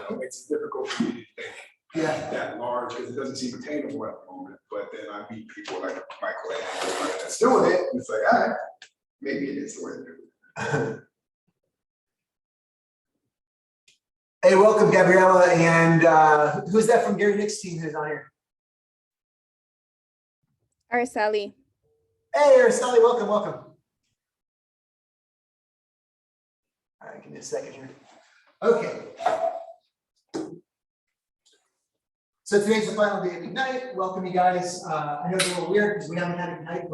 it makes it difficult for me to think that large because it doesn't seem attainable at the moment. But then I meet people like Michael and everybody that's doing it, and it's like, all right, maybe it is the way to do it. Hey, welcome, Gabriella. And who's that from Gary Nick's team who's on here? Araceli. Hey, Araceli, welcome, welcome. All right, give me a second here. Okay. So today's the final day of Ignite. Welcome, you guys. I know it's a little weird because we haven't had Ignite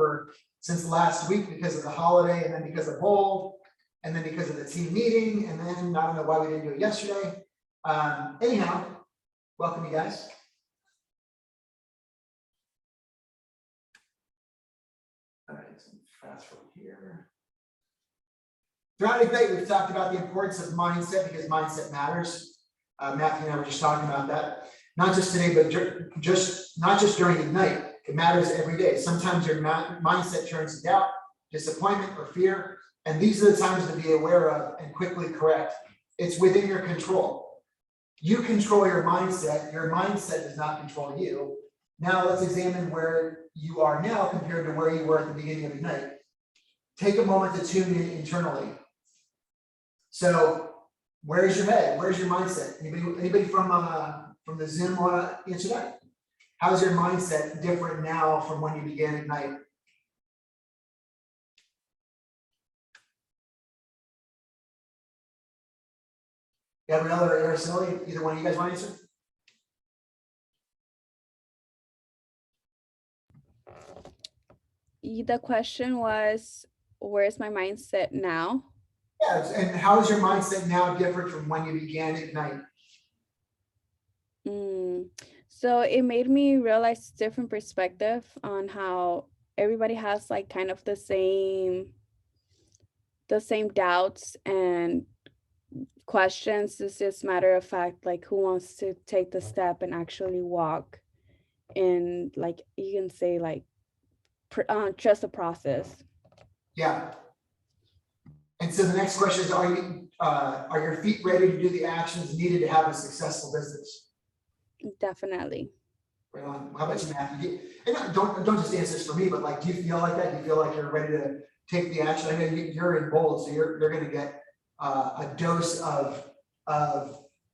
since last week because of the holiday, and then because of Bold, and then because of the team meeting, and then I don't know why we didn't do it yesterday. Anyhow, welcome, you guys. All right, so fast forward here. Throughout Ignite, we've talked about the importance of mindset because mindset matters. Matthew and I were just talking about that. Not just today, but not just during Ignite. It matters every day. Sometimes your mindset turns to doubt, disappointment, or fear. And these are the times to be aware of and quickly correct. It's within your control. You control your mindset. Your mindset does not control you. Now let's examine where you are now compared to where you were at the beginning of Ignite. Take a moment to tune in internally. So where's your head? Where's your mindset? Anybody from the Zoom want to answer that? How's your mindset different now from when you began Ignite? Gabriella or Araceli, either one of you guys want to answer? The question was, where's my mindset now? Yeah, and how is your mindset now different from when you began Ignite? So it made me realize different perspective on how everybody has like kind of the same doubts and questions. It's just matter of fact, like who wants to take the step and actually walk in, like you can say, like trust the process. Yeah. And so the next question is, are your feet ready to do the actions needed to have a successful business? Definitely. Right on. How about you, Matthew? And don't just answer this for me, but like, do you feel like that? Do you feel like you're ready to take the action? I know you're in Bold, so you're going to get a dose of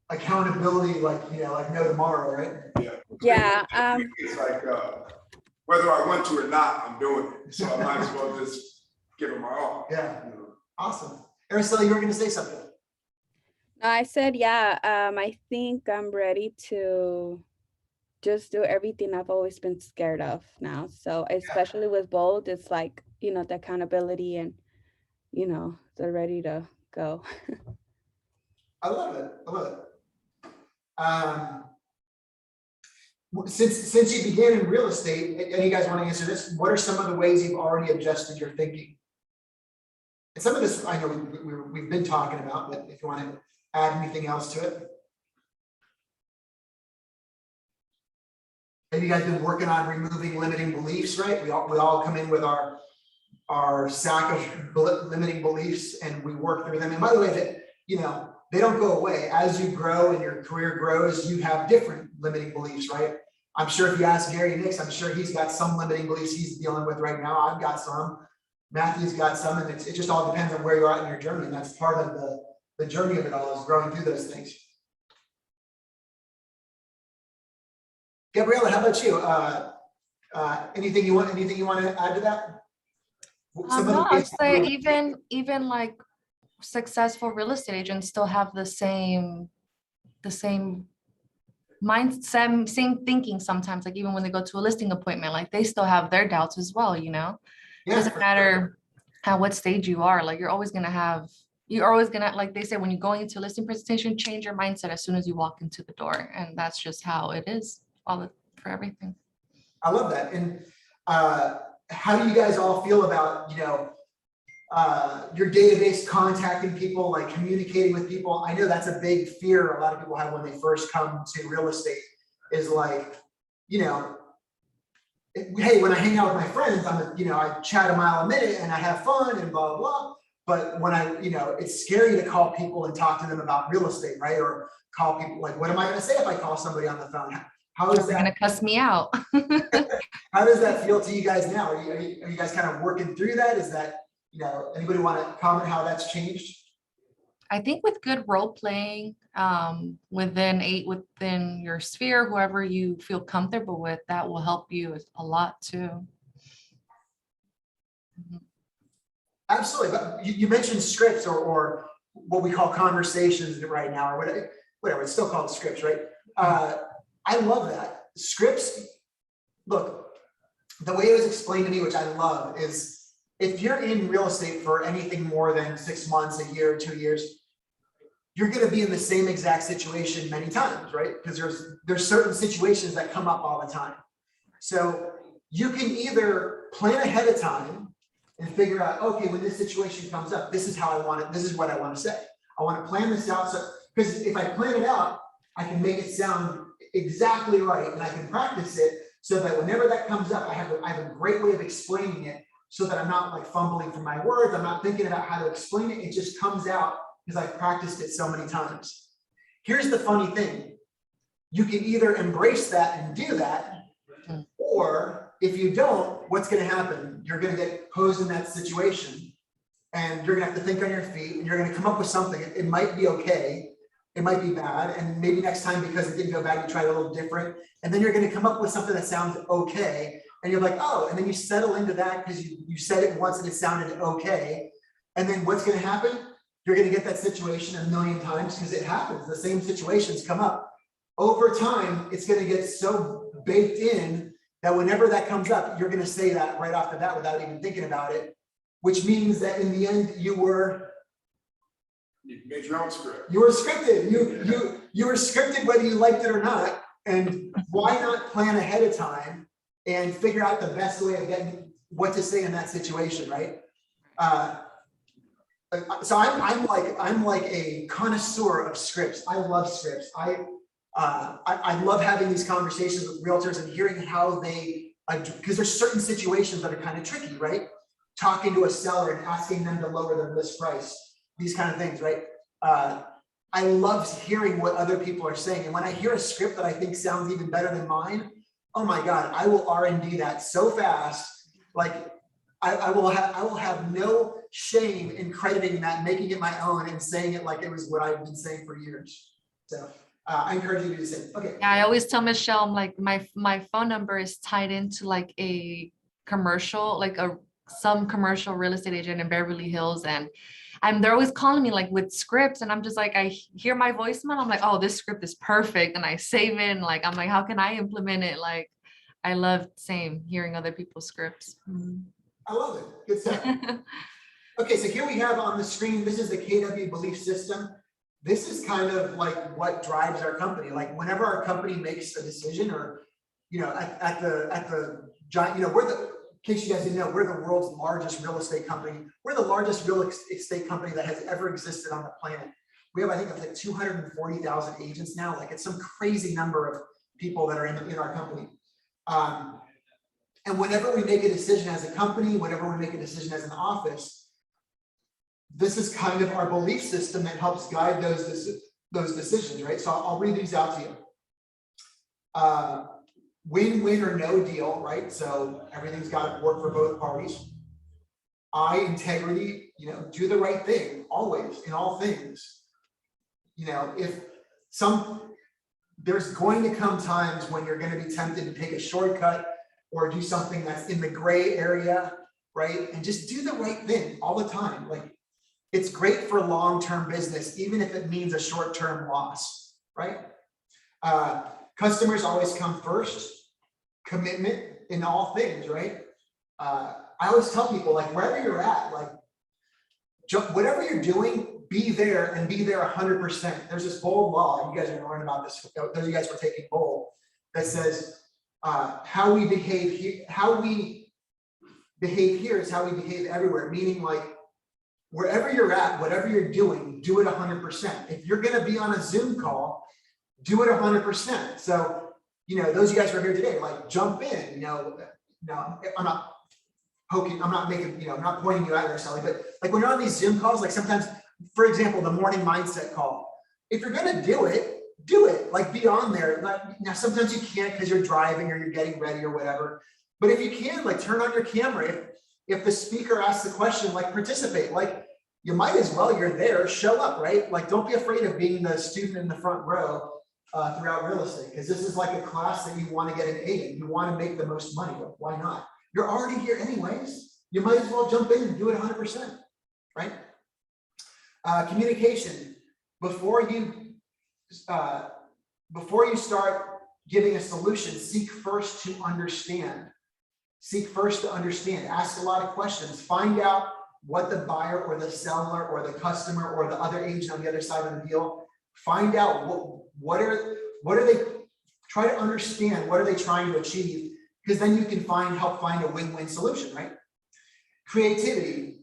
accountability, like like no tomorrow, right? Yeah. It's like whether I want to or not, I'm doing it. So I might as well just give it my all. Yeah. Awesome. Araceli, you were going to say something. I said, yeah, I think I'm ready to just do everything I've always been scared of now. So especially with Bold, it's like, the accountability and, they're ready to go. I love it. I love it. Since you began in real estate, and you guys want to answer this, what are some of the ways you've already adjusted your thinking? And some of this I know we've been talking about, but if you want to add anything else to it. Have you guys been working on removing limiting beliefs, right? We all come in with our sack of limiting beliefs and we work through them. And by the way, they don't go away. As you grow and your career grows, you have different limiting beliefs, right? I'm sure if you ask Gary Nicks, I'm sure he's got some limiting beliefs he's dealing with right now. I've got some. Matthew's got some, and it just all depends on where you're at in your journey. And that's part of the journey of it all, is growing through those things. Gabriella, how about you? Anything you want to add to that? No, I'd say even like successful real estate agents still have the same mindset, same thinking sometimes. Like even when they go to a listing appointment, like they still have their doubts as well. It doesn't matter at what stage you are. Like you're always gonna, like they say, when you're going into a listing presentation, change your mindset as soon as you walk into the door, and that's just how it is for everything. I love that. And how do you guys all feel about your database, contacting people, like communicating with people? I know that's a big fear a lot of people have when they first come to real estate, is like, hey, when I hang out with my friends, I chat a mile a minute and I have fun and blah, blah, blah. But when it's scary to call people and talk to them about real estate, right? Or call people, like, what am I gonna say if I call somebody on the phone? How is They're gonna that, cuss me out. how does that feel to you guys now? Are you guys kind of working through that? Is that, anybody want to comment how that's changed? I think with good role playing, within your sphere, whoever you feel comfortable with, that will help you a lot too. Mhm. Absolutely, but you mentioned scripts or what we call conversations right now, or whatever, it's still called scripts, right? I love that. Scripts, look, the way it was explained to me, which I love, is if you're in real estate for anything more than 6 months, a year, 2 years, you're going to be in the same exact situation many times, right? Because there's certain situations that come up all the time. So you can either plan ahead of time and figure out, okay, when this situation comes up, this is how I want it. This is what I want to say. I want to plan this out. So, because if I plan it out, I can make it sound exactly right, and I can practice it so that whenever that comes up, I have a great way of explaining it so that I'm not like fumbling for my words. I'm not thinking about how to explain it. It just comes out because I've practiced it so many times. Here's the funny thing. You can either embrace that and do that, or if you don't, what's going to happen? You're going to get posed in that situation and you're going to have to think on your feet and you're going to come up with something. It might be okay. It might be bad. And maybe next time, because it didn't go bad, you try it a little different. And then you're going to come up with something that sounds okay. And you're like, oh, and then you settle into that because you said it once and it sounded okay. And then what's going to happen? You're going to get that situation a million times because it happens. The same situations come up. Over time, it's going to get so baked in that whenever that comes up, you're going to say that right off the bat without even thinking about it, which means that in the end, you made your own script. You were scripted. You were scripted whether you liked it or not. And why not plan ahead of time and figure out the best way of getting what to say in that situation, right? So I'm like a connoisseur of scripts. I love scripts. I love having these conversations with realtors and hearing how they, because there's certain situations that are kind of tricky, right? Talking to a seller and asking them to lower their list price, these kind of things, right? I love hearing what other people are saying. And when I hear a script that I think sounds even better than mine, oh my God, I will R&D that so fast. Like I will have no shame in crediting that, making it my own and saying it like it was what I've been saying for years. So I encourage you to do the same. Okay. Yeah, I always tell Michelle, I'm like, my phone number is tied into like a commercial, like some commercial real estate agent in Beverly Hills, and they're always calling me like with scripts, and I'm just like, I hear my voicemail, I'm like, oh, this script is perfect, and I save it, and like I'm like, how can I implement it? Like I love hearing other people's scripts. I love it. Good stuff. Okay, so here we have on the screen, this is the KW belief system. This is kind of like what drives our company. Like whenever our company makes a decision, or at the giant, in case you guys didn't know, we're the world's largest real estate company. We're the largest real estate company that has ever existed on the planet. We have, I think, it's like 240,000 agents now. Like it's some crazy number of people that are in our company. And whenever we make a decision as a company, whenever we make a decision as an office, this is kind of our belief system that helps guide those decisions, right? So I'll read these out to you. Win-win or no deal, right? So everything's got to work for both parties. Integrity, do the right thing always in all things. There's going to come times when you're going to be tempted to take a shortcut or do something that's in the gray area, right? And just do the right thing all the time. Like it's great for long-term business, even if it means a short-term loss, right? Customers always come first. Commitment in all things, right? I always tell people, like wherever you're at, like whatever you're doing, be there and be there 100%. There's this bold law, you guys are going to learn about this. Those of you guys were taking bold, that says how we behave here is how we behave everywhere. Meaning, like wherever you're at, whatever you're doing, do it 100%. If you're going to be on a Zoom call, do it 100%. So those of you guys who are here today, like jump in. No, I'm not. poking, I'm not making, I'm not pointing you out there, Sally, but like when you're on these Zoom calls, like sometimes, for example, the morning mindset call, if you're gonna do it, like be on there. Now, sometimes you can't because you're driving or you're getting ready or whatever. But if you can, like turn on your camera. If the speaker asks the question, like participate, like you might as well, you're there, show up, right? Like don't be afraid of being the student in the front row throughout real estate, because this is like a class that you want to get an A in. You want to make the most money. Why not? You're already here anyways. You might as well jump in and do it 100%, right? Communication. Before you start giving a solution, seek first to understand. Seek first to understand. Ask a lot of questions. Find out what the buyer or the seller or the customer or the other agent on the other side of the deal, find out what are they, try to understand what are they trying to achieve, because then you can help find a win-win solution, right? Creativity,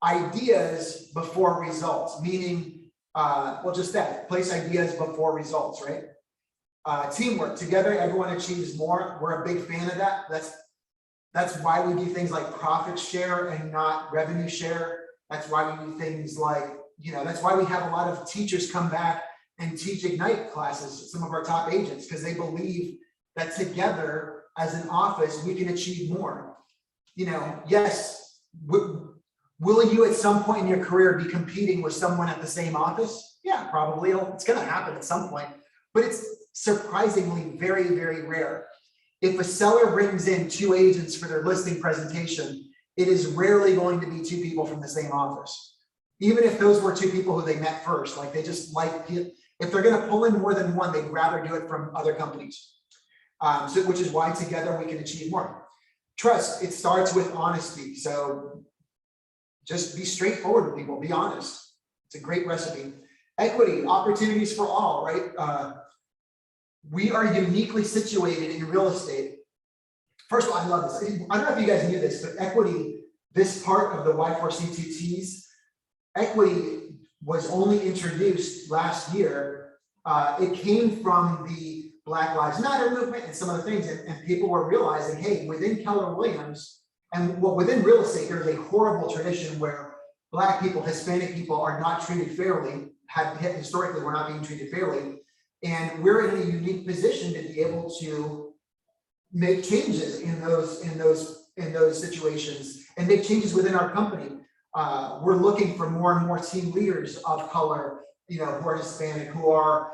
ideas before results, meaning, well, just that, place ideas before results, right? Teamwork, together everyone achieves more. We're a big fan of that. That's why we do things like profit share and not revenue share. That's why we do things like, that's why we have a lot of teachers come back and teach Ignite classes, some of our top agents, because they believe that together as an office, we can achieve more. Yes, will you at some point in your career be competing with someone at the same office? Yeah, probably. It's going to happen at some point, but it's surprisingly very, very rare. If a seller brings in 2 agents for their listing presentation, it is rarely going to be 2 people from the same office. Even if those were 2 people who they met first, like they just like, if they're going to pull in more than one, they'd rather do it from other companies. Which is why together we can achieve more. Trust, it starts with honesty. So just be straightforward with people, be honest. It's a great recipe. Equity, opportunities for all, right? We are uniquely situated in real estate. First of all, I love this. I don't know if you guys knew this, but equity, this part of the Y4C2Ts, equity was only introduced last year. It came from the Black Lives Matter movement and some other things, and people were realizing, hey, within Keller Williams, and within real estate, there's a horrible tradition where Black people, Hispanic people are not treated fairly, historically, we're not being treated fairly. And we're in a unique position to be able to make changes in those situations and make changes within our company. We're looking for more and more team leaders of color, who are Hispanic, who are,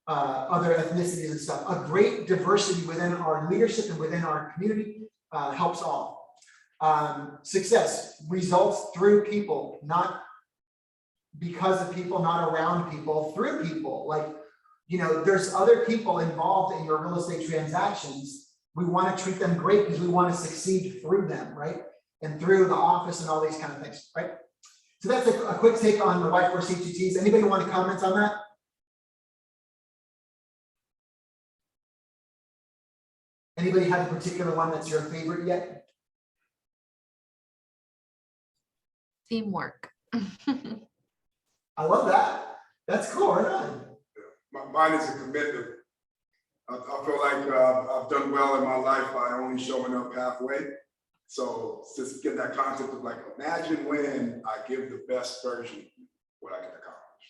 other ethnicities and stuff. A great diversity within our leadership and within our community helps all. Success, results through people, not because of people, not around people, through people. Like, there's other people involved in your real estate transactions. We want to treat them great because we want to succeed through them, right? And through the office and all these kind of things, right? So that's a quick take on the Y4C2Ts. Anybody want to comment on that? Anybody have a particular one that's your favorite yet? Teamwork. I love that. That's cool, right on. Mine is a commitment. I feel like I've done well in my life by only showing up halfway. So just get that concept of like, imagine when I give the best version of what I can accomplish.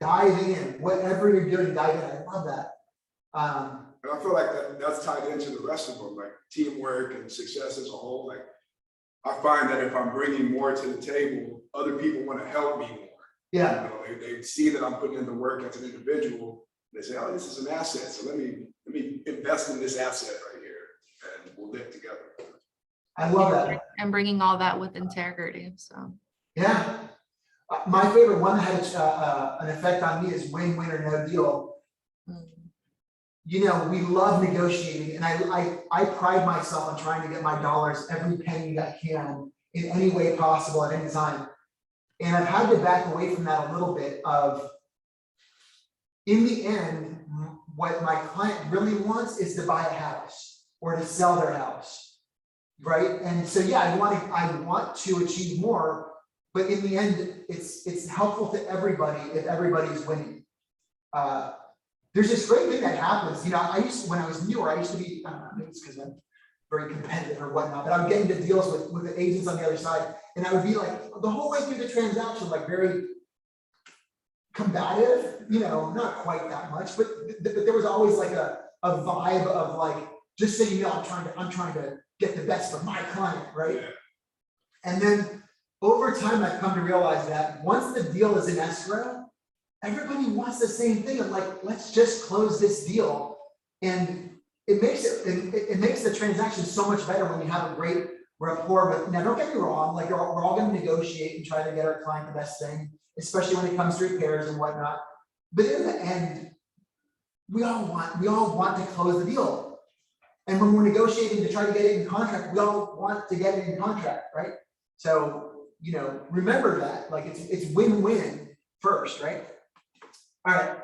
Dive in, whatever you're doing, dive in. I love that. And I feel like that's tied into the rest of them, like teamwork and success as a whole. Like I find that if I'm bringing more to the table, other people want to help me more. Yeah. They see that I'm putting in the work as an individual. They say, oh, this is an asset. So let me invest in this asset right here and we'll live together. I love that. And bringing all that with integrity. So yeah. My favorite one that had an effect on me is win-win or no deal. We love negotiating, and I pride myself on trying to get my dollars, every penny that I can, in any way possible at any time. And I've had to back away from that a little bit of, in the end, what my client really wants is to buy a house or to sell their house, right? And so, yeah, I want to achieve more, but in the end, it's helpful to everybody if everybody's winning. There's this great thing that happens. When I was newer, I used to be, I don't know, maybe it's because I'm very competitive or whatnot, but I would get into deals with the agents on the other side, and I would be like, the whole way through the transaction, like very combative, not quite that much, but there was always like a vibe of like, just so you know, I'm trying to get the best for my client, right? Yeah. And then over time, I've come to realize that once the deal is in escrow, everybody wants the same thing of like, let's just close this deal. And it makes the transaction so much better when you have a great rapport. But now, don't get me wrong, like we're all going to negotiate and try to get our client the best thing, especially when it comes to repairs and whatnot. But in the end, we all want to close the deal. And when we're negotiating to try to get it in contract, we all want to get it in contract, right? So, remember that, like it's win-win first, right? All right,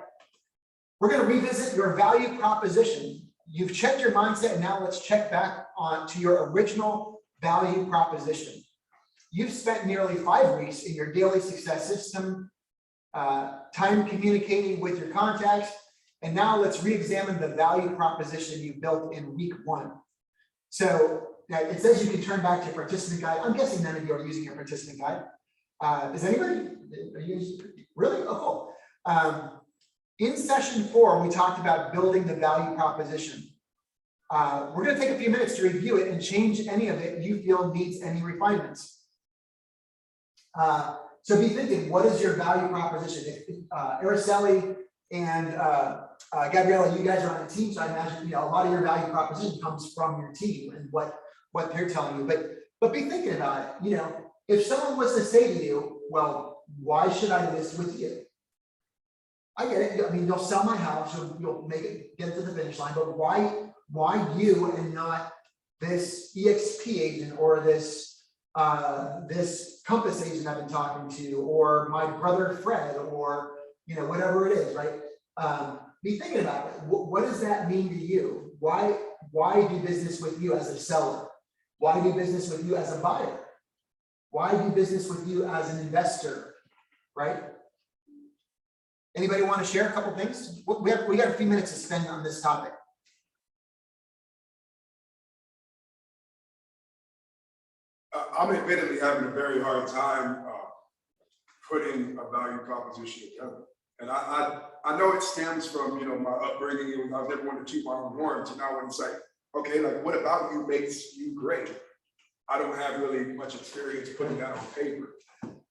we're going to revisit your value proposition. You've checked your mindset, and now let's check back on to your original value proposition. You've spent nearly 5 weeks in your daily success system, time communicating with your contacts, and now let's re-examine the value proposition you built in week 1. So it says you can turn back to your participant guide. I'm guessing none of you are using your participant guide. Is anybody? Are you really? Oh, cool. In session 4, we talked about building the value proposition. We're going to take a few minutes to review it and change any of it you feel needs any refinements. So be thinking, what is your value proposition? If Araceli and Gabriella, you guys are on a team, so I imagine a lot of your value proposition comes from your team and what they're telling you. But be thinking about it. If someone was to say to you, well, why should I list with you? I get it. I mean, you'll sell my house, you'll make it, get to the finish line, but why you and not this EXP agent or this Compass agent I've been talking to, or my brother Fred, or whatever it is, right? Be thinking about it. What does that mean to you? Why do business with you as a seller? Why do business with you as a buyer? Why do business with you as an investor, right? Anybody want to share a couple things? We got a few minutes to spend on this topic. I'm admittedly having a very hard time putting a value proposition together. And I know it stems from, my upbringing. I was never one to toot my own horn. So now when it's like, okay, like what about you makes you great? I don't have really much experience putting that on paper.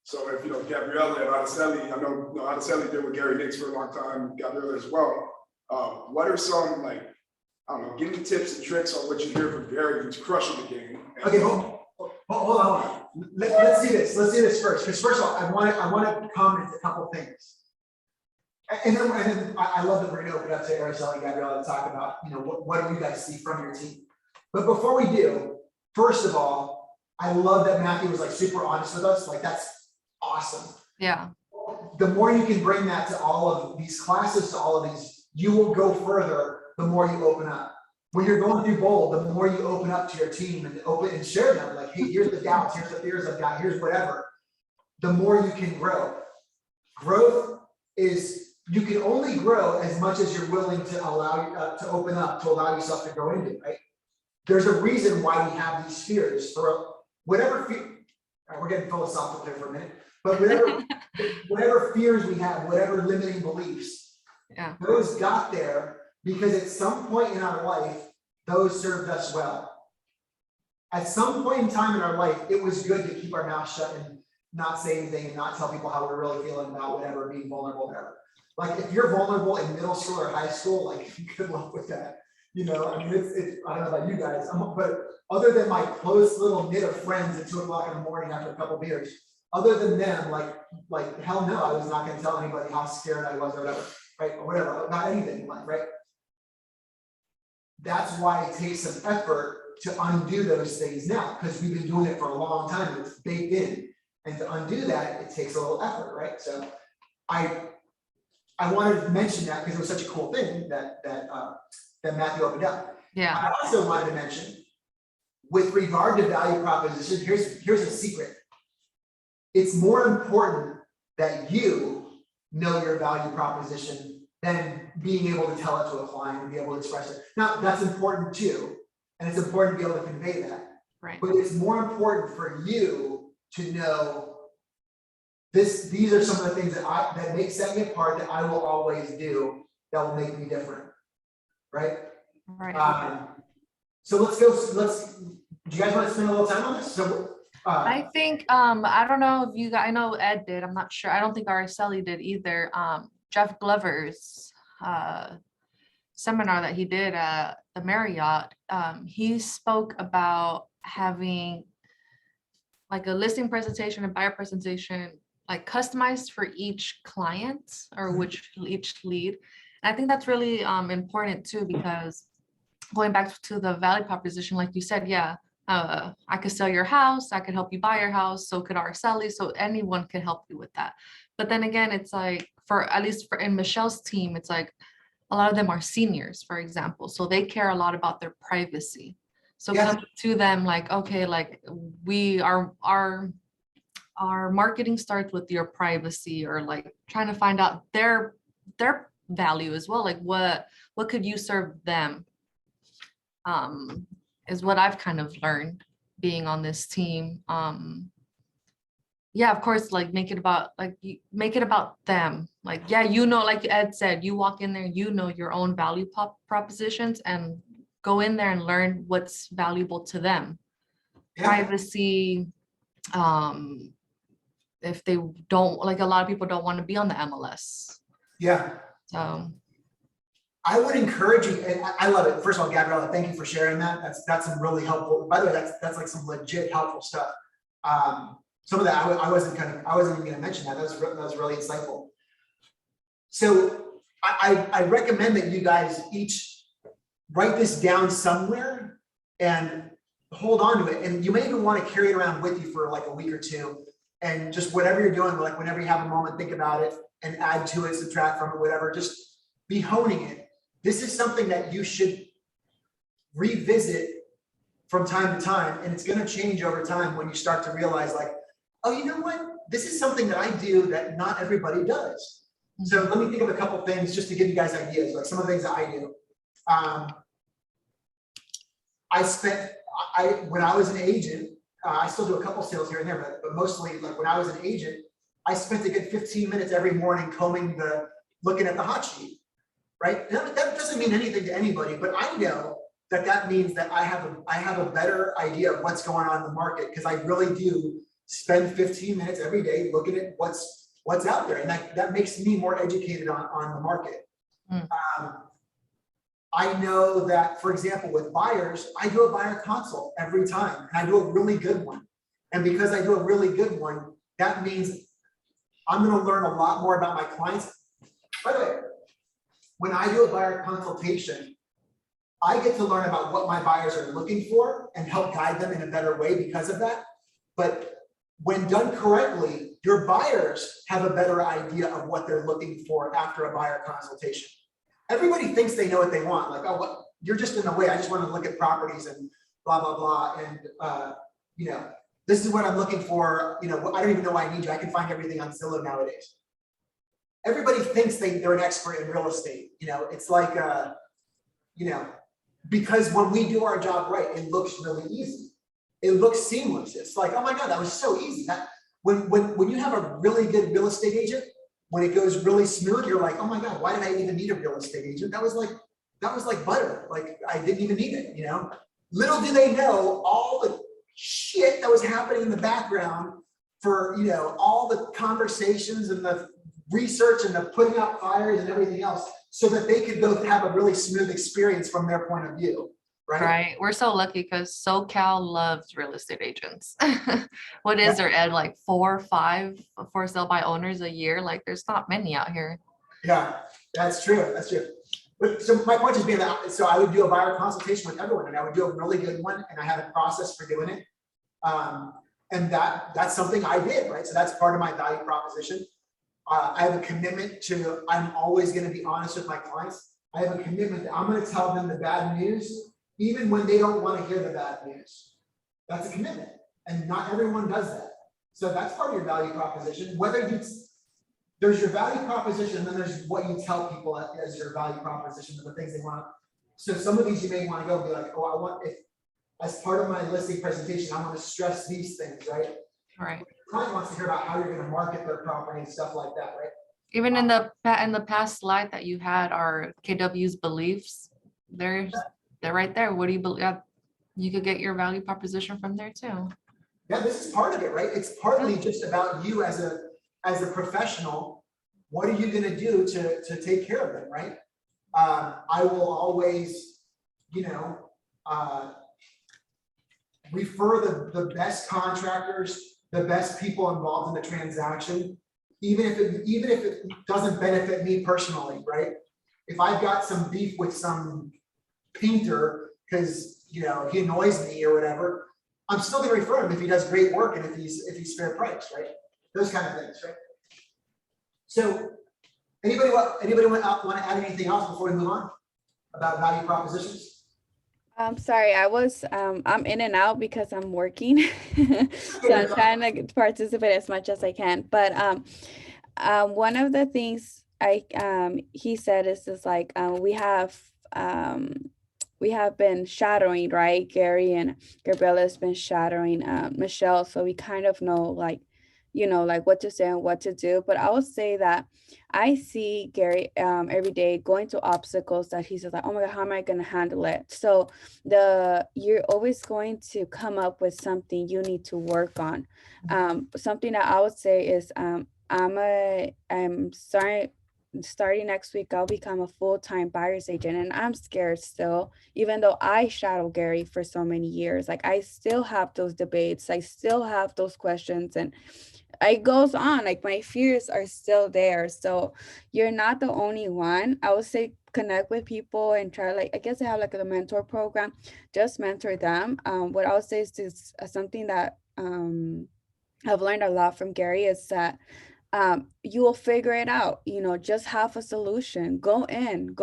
So if, Gabriella and Araceli, I know, Araceli did with Gary Nix for a long time, Gabriella as well. What are some, I don't know, give me tips and tricks on what you hear from Gary, who's crushing the game. Okay, hold on. Let's do this. Let's do this first. Because first of all, I want to comment a couple things. And then I love that we're going to open up to Araceli and Gabriella to talk about, what do you guys see from your team? But before we do, first of all, I love that Matthew was super honest with us. That's awesome. Yeah. The more you can bring that to all of these classes, to all of these, you will go further the more you open up. When you're going through Bold, the more you open up to your team and share them, like, hey, here's the doubts, here's the fears I've got, here's whatever, the more you can grow. Growth is, you can only grow as much as you're willing to allow to open up, to allow yourself to grow into, right? There's a reason why we have these fears. For whatever fear, we're getting philosophical here for a minute, but whatever fears we have, whatever limiting beliefs, those got there because at some point in our life, those served us well. At some point in time in our life, it was good to keep our mouth shut and not say anything and not tell people how we're really feeling about whatever, being vulnerable, whatever. If you're vulnerable in middle school or high school, good luck with that. I mean, it's I don't know about you guys, but other than my close little knit of friends at 2 o'clock in the morning after a couple beers, other than them, like hell no, I was not going to tell anybody how scared I was or whatever, right? Or whatever, not anything in life, right? That's why it takes some effort to undo those things now, because we've been doing it for a long time. It's baked in, and to undo that, it takes a little effort, right? So, I wanted to mention that because it was such a cool thing that Matthew opened up. Yeah. I also wanted to mention, with regard to value proposition, here's a secret. It's more important that you know your value proposition than being able to tell it to a client and be able to express it. Now, that's important too, And it's important to be able to convey that. Right. But it's more important for you to know these are some of the things that make set me apart, that I will always do, that will make me different. Right? Right. So do you guys want to spend a little time on this? So, I think, I don't know if you guys, I know Ed did, I'm not sure. I don't think Araceli did either. Jeff Glover's seminar that he did at the Marriott, he spoke about having like a listing presentation and buyer presentation, like customized for each client or each lead. And I think that's really important too, because going back to the value proposition, like you said, yeah, I could sell your house, I could help you buy your house, so could Araceli, so anyone can help you with that. But then again, it's like, at least in Michelle's team, it's like a lot of them are seniors, for example, so they care a lot about their privacy. So come to them like, okay, like our marketing starts with your privacy, or like trying to find out their value as well, like what could you serve them, is what I've kind of learned being on this team. Yeah, of course, like make it about them. Like, yeah, like Ed said, you walk in there, your own value propositions, and go in there and learn what's valuable to them. Privacy, if they don't, like a lot of people don't want to be on the MLS. Yeah. So I would encourage you, and I love it. First of all, Gabriella, thank you for sharing that. That's some really helpful. By the way, that's like some legit helpful stuff. Some of that I wasn't even going to mention that. That was really insightful. So I recommend that you guys each write this down somewhere and hold on to it. And you may even want to carry it around with you for like a week or two, and just whatever you're doing, like whenever you have a moment, think about it and add to it, subtract from it, whatever. Just be honing it. This is something that you should revisit from time to time, and it's going to change over time when you start to realize like, oh, you know what? This is something that I do that not everybody does. So let me think of a couple things just to give you guys ideas, like some of the things that I do. When I was an agent, I still do a couple sales here and there, but mostly like when I was an agent, I spent a good 15 minutes every morning looking at the hot sheet. Right? That doesn't mean anything to anybody, but I know that means that I have a better idea of what's going on in the market, because I really do spend 15 minutes every day looking at what's out there, and that makes me more educated on the market. I know that, for example, with buyers, I do a buyer consult every time, and I do a really good one. And because I do a really good one, that means I'm going to learn a lot more about my clients. By the way, when I do a buyer consultation, I get to learn about what my buyers are looking for and help guide them in a better way because of that. But when done correctly, your buyers have a better idea of what they're looking for after a buyer consultation. Everybody thinks they know what they want. Like, oh, you're just in the way. I just want to look at properties and blah, blah, blah. And, this is what I'm looking for. I don't even know why I need you. I can find everything on Zillow nowadays. Everybody thinks they're an expert in real estate. It's like, because when we do our job right, it looks really easy. It looks seamless. It's like, oh my God, that was so easy. That when you have a really good real estate agent, when it goes really smooth, you're like, oh my God, why did I even need a real estate agent? That was like butter. Like I didn't even need it. Little do they know all the shit that was happening in the background for all the conversations and the research and the putting out fires and everything else, so that they could go have a really smooth experience from their point of view. Right. We're so lucky because SoCal loves real estate agents. What is there, Ed, like 4 or 5 for sale by owners a year? Like there's not many out here. Yeah, that's true. But so my point is being that, so I would do a buyer consultation with everyone, and I would do a really good one, and I had a process for doing it. And that's something I did, right? So that's part of my value proposition. I have a commitment to, I'm always going to be honest with my clients. I have a commitment that I'm going to tell them the bad news, even when they don't want to hear the bad news. That's a commitment, and not everyone does that. So that's part of your value proposition. There's your value proposition, and then there's what you tell people as your value proposition, the things they want. So some of these you may want to go and be like, oh, as part of my listing presentation, I want to stress these things, right? Right. Client wants to hear about how you're gonna market their property and stuff like that, right? Even in the past slide that you had are KW's beliefs. They're right there. What do you believe? You could get your value proposition from there too. Yeah, this is part of it, right? It's partly just about you as a professional. What are you gonna do to take care of them, right? I will always, refer the best contractors, the best people involved in the transaction, even if it doesn't benefit me personally, right? If I've got some beef with some painter, because, he annoys me or whatever, I'm still gonna refer him if he does great work and if he's fair price, right? Those kind of things, right? So, anybody want to add anything else before we move on about value propositions? I'm sorry, I'm in and out because I'm working. So I'm trying to participate as much as I can. But one of the things he said is just like we have been shadowing, right? Gary and Gabriella has been shadowing Michelle, so we kind of know like what to say and what to do. But I would say that I see Gary every day going to obstacles that he's just like, oh my God, how am I going to handle it? So you're always going to come up with something you need to work on. Something that I would say is I'm starting next week, I'll become a full-time buyer's agent, and I'm scared still, even though I shadow Gary for so many years. Like I still have those debates, I still have those questions, and it goes on. Like my fears are still there. So you're not the only one. I would say connect with people and try, like, I guess they have like a mentor program, just mentor them. What I would say is this, something that I've learned a lot from Gary is that you will figure it out, just have a solution, go in,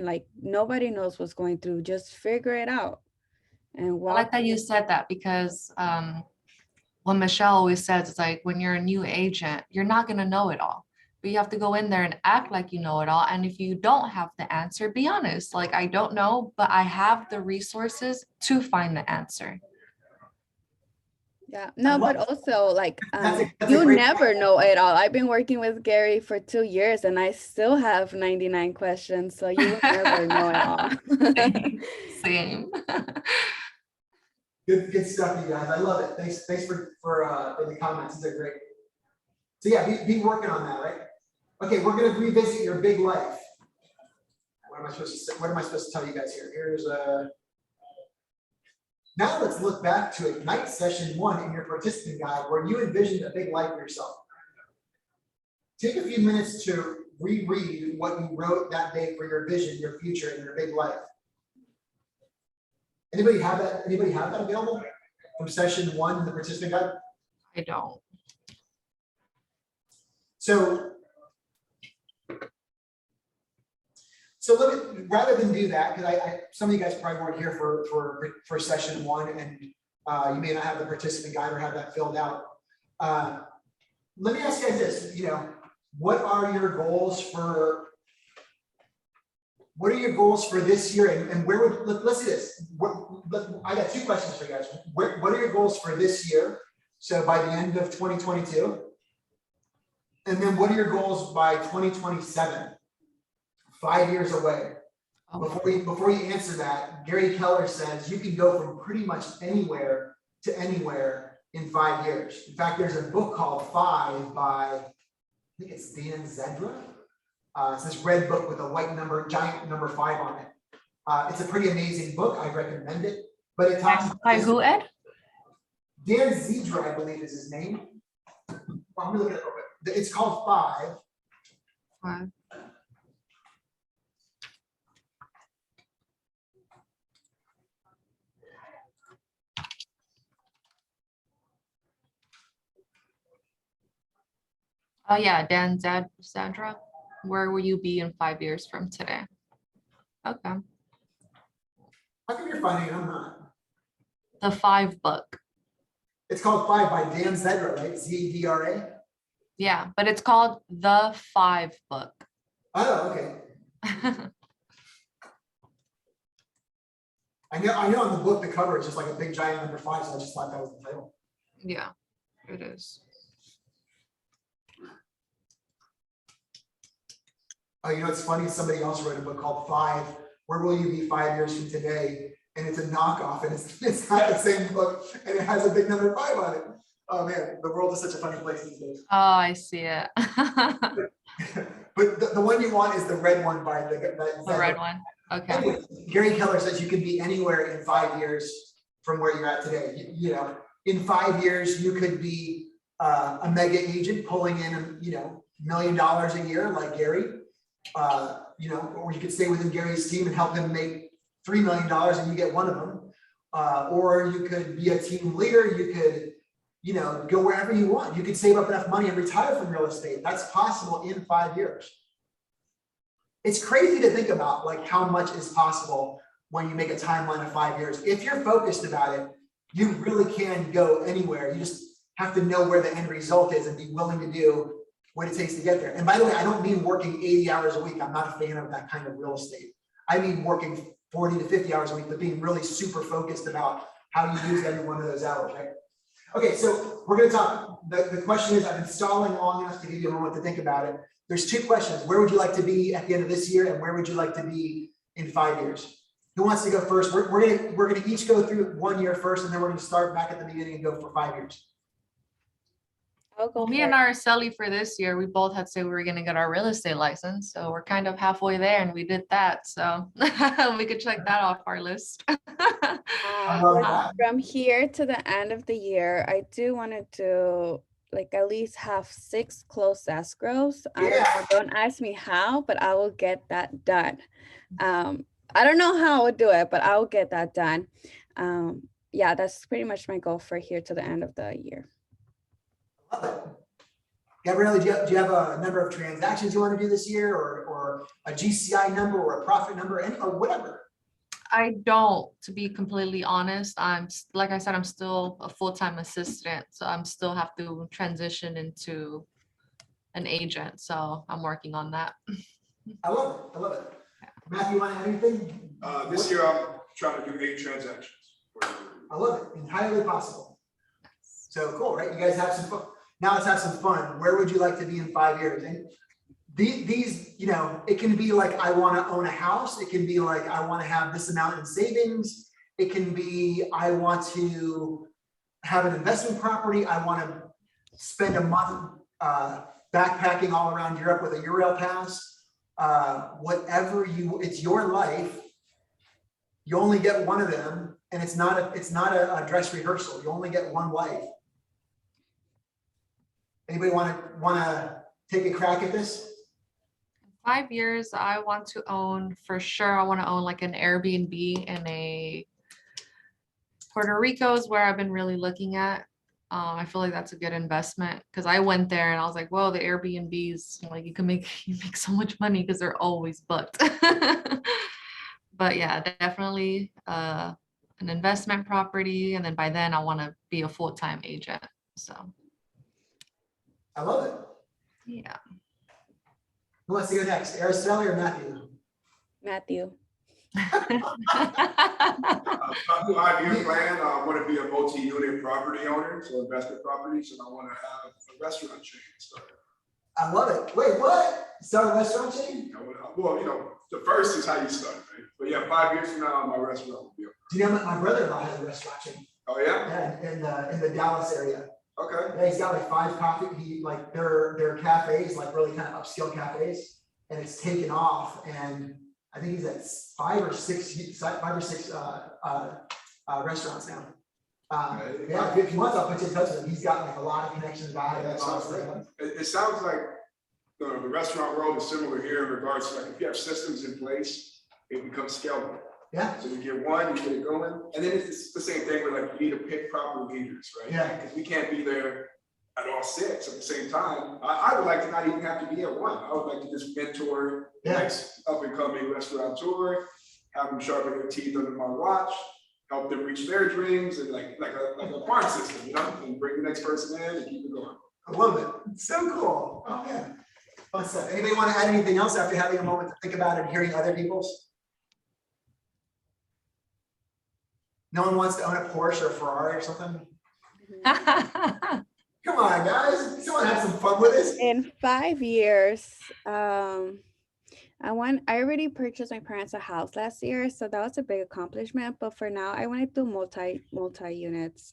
like nobody knows what's going through, just figure it out and I walk. like that you said that because what Michelle always says, it's like when you're a new agent, you're not going to know it all, but you have to go in there and act like you know it all. And if you don't have the answer, be honest, like, I don't know, but I have the resources to find the answer. Yeah, no, but also like That's a you great never point. know it all. I've been working with Gary for 2 years and I still have 99 questions, so you will never know it all. Same. Good stuff, you guys. I love it. Thanks for the comments. These are great. So yeah, be working on that, right? Okay, we're gonna revisit your big life. What am I supposed to tell you guys here? Here's now let's look back to Ignite session 1 in your participant guide where you envisioned a big life for yourself. Take a few minutes to reread what you wrote that day for your vision, your future, and your big life. Anybody have that? Anybody have that available from session 1 in the participant guide? I don't. So let me, rather than do that, because some of you guys probably weren't here for session 1, and you may not have the participant guide or have that filled out. Let me ask you guys this, what are your goals for this year, and where would, let's do this. I got 2 questions for you guys. What are your goals for this year? So by the end of 2022, and then what are your goals by 2027? 5 years away. Before you answer that, Gary Keller says you can go from pretty much anywhere to anywhere in 5 years. In fact, there's a book called 5 by, I think it's Dan Zedra. It's this red book with a giant number 5 on it. It's a pretty amazing book. I recommend it. But it talks about By who, Ed? Dan Zedra, I believe is his name. Well, I'm gonna look at it real quick. It's called 5. 5. Oh yeah, Dan Zadra. Where will you be in 5 years from today? Okay. How come you're finding it? I'm not. The 5 book. It's called 5 by Dan Zedra, right? Z-E-D-R-A? Yeah, but it's called The 5 book. Oh, okay. I know on the book, the cover is just like a big giant number 5, so I just thought that was the title. Yeah, it is. Oh, you know, it's funny, somebody else wrote a book called 5, Where Will You Be 5 Years From Today? And it's a knockoff, and it's not the same book, and it has a big number 5 on it. Oh man, the world is such a funny place these days. Oh, I see it. But the one you want is the red one by the The red one. Okay. Anyway, Gary Keller says you can be anywhere in 5 years from where you're at today. You know, in 5 years, you could be a mega agent pulling in, you know, $1 million a year like Gary. You know, or you could stay within Gary's team and help him make $3 million and you get one of them. Or you could be a team leader. You could, you know, go wherever you want. You could save up enough money and retire from real estate. That's possible in 5 years. It's crazy to think about like how much is possible when you make a timeline of 5 years. If you're focused about it, you really can go anywhere. You just have to know where the end result is and be willing to do what it takes to get there. And by the way, I don't mean working 80 hours a week. I'm not a fan of that kind of real estate. I mean working 40 to 50 hours a week, but being really super focused about how you use every one of those hours, right? Okay, so we're gonna talk, the question is, I've been stalling long enough to give you a moment to think about it. There's 2 questions. Where would you like to be at the end of this year? And where would you like to be in 5 years? Who wants to go first? We're gonna each go through 1 year first, and then we're gonna start back at the beginning and go for 5 years. I'll go Well, me and first. Araceli for this year, we both had to say we were gonna get our real estate license. So we're kind of halfway there and we did that. So we could check that off our list. love that. From here to the end of the year, I do want to do like at least have 6 closed escrows. I don't know, Yeah. don't ask me how, but I will get that done. I don't know how I would do it, but I will get that done. Yeah, that's pretty much my goal for here to the end of the year. Love it. Gabrielle, do you have a number of transactions you want to do this year, or a GCI number or a profit number, or whatever? I don't, to be completely honest. Like I said, I'm still a full-time assistant, so I'm still have to transition into an agent. So I'm working on that. I love it. I love it. Matthew, you want to add anything? This year, I'm trying to do 8 transactions. I love it. Entirely possible. So cool, right? You guys have some fun. Now let's have some fun. Where would you like to be in 5 years? And these, you know, it can be like, I want to own a house. It can be like, I want to have this amount in savings. It can be, I want to have an investment property. I want to spend a month backpacking all around Europe with a Eurail pass. Whatever it's your life. You only get one of them, and it's not a dress rehearsal. You only get one life. Anybody want to take a crack at this? 5 years, I want to own, for sure, I want to own like an Airbnb in a Puerto Rico is where I've been really looking at. I feel like that's a good investment because I went there and I was like, whoa, the Airbnbs, like you make so much money because they're always booked. But yeah, definitely an investment property. And then by then I want to be a full-time agent. So I love it. yeah. Who wants to go next? Araceli or Matthew? Matthew. My 5-year plan, I want to be a multi-unit property owner, so investment properties, and I want to have a restaurant chain started. I love it. Wait, what? Start a restaurant chain? Well, you know, the first is how you start, right? But yeah, 5 years from now, my restaurant will be open. Do you know my brother-in-law has a restaurant chain? Oh, yeah? Yeah, in the Dallas area. Okay. Yeah, he's got like 5 coffee. They're cafes, like really kind of upscale cafes, and it's taken off. And I think he's at 5 or 6 restaurants now. Yeah, if you want, I'll put you in touch with him. He's got like a lot of connections about it. That sounds great. It sounds like the restaurant world is similar here in regards to like if you have systems in place, it becomes scalable. Yeah. So you get one, you get it going, and then it's the same thing where like you need to pick proper leaders, right? Yeah. Because we can't be there at all 6 at the same time. I would like to not even have to be at one. I would like to just mentor the next up and coming restaurateur, have them sharpen their teeth under my watch, help them reach their dreams, and like a farm system, you know, and bring the next person in and keep it going. I love it. It's so cool. Oh man. Fun stuff. Anybody want to add anything else after having a moment to think about it and hearing other people's? No one wants to own a Porsche or a Ferrari or something? Come on, guys, someone have some fun with this. In 5 years, I already purchased my parents a house last year, so that was a big accomplishment. But for now, I want to do multi units.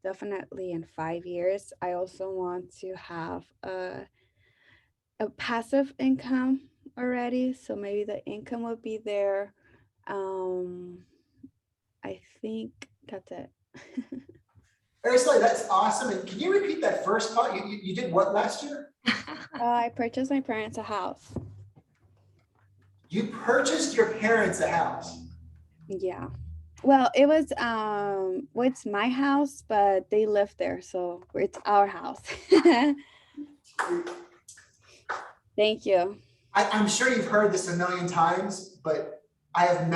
Definitely in 5 years. I also want to have a passive income already, so maybe the income will be there. I think that's it. Seriously, that's awesome. And can you repeat that first part? You did what last year? I purchased my parents a house. You purchased your parents a house. Yeah. Well, it was it's my house, but they live there, so it's our house. Thank you. I'm sure you've heard this a million times, but I have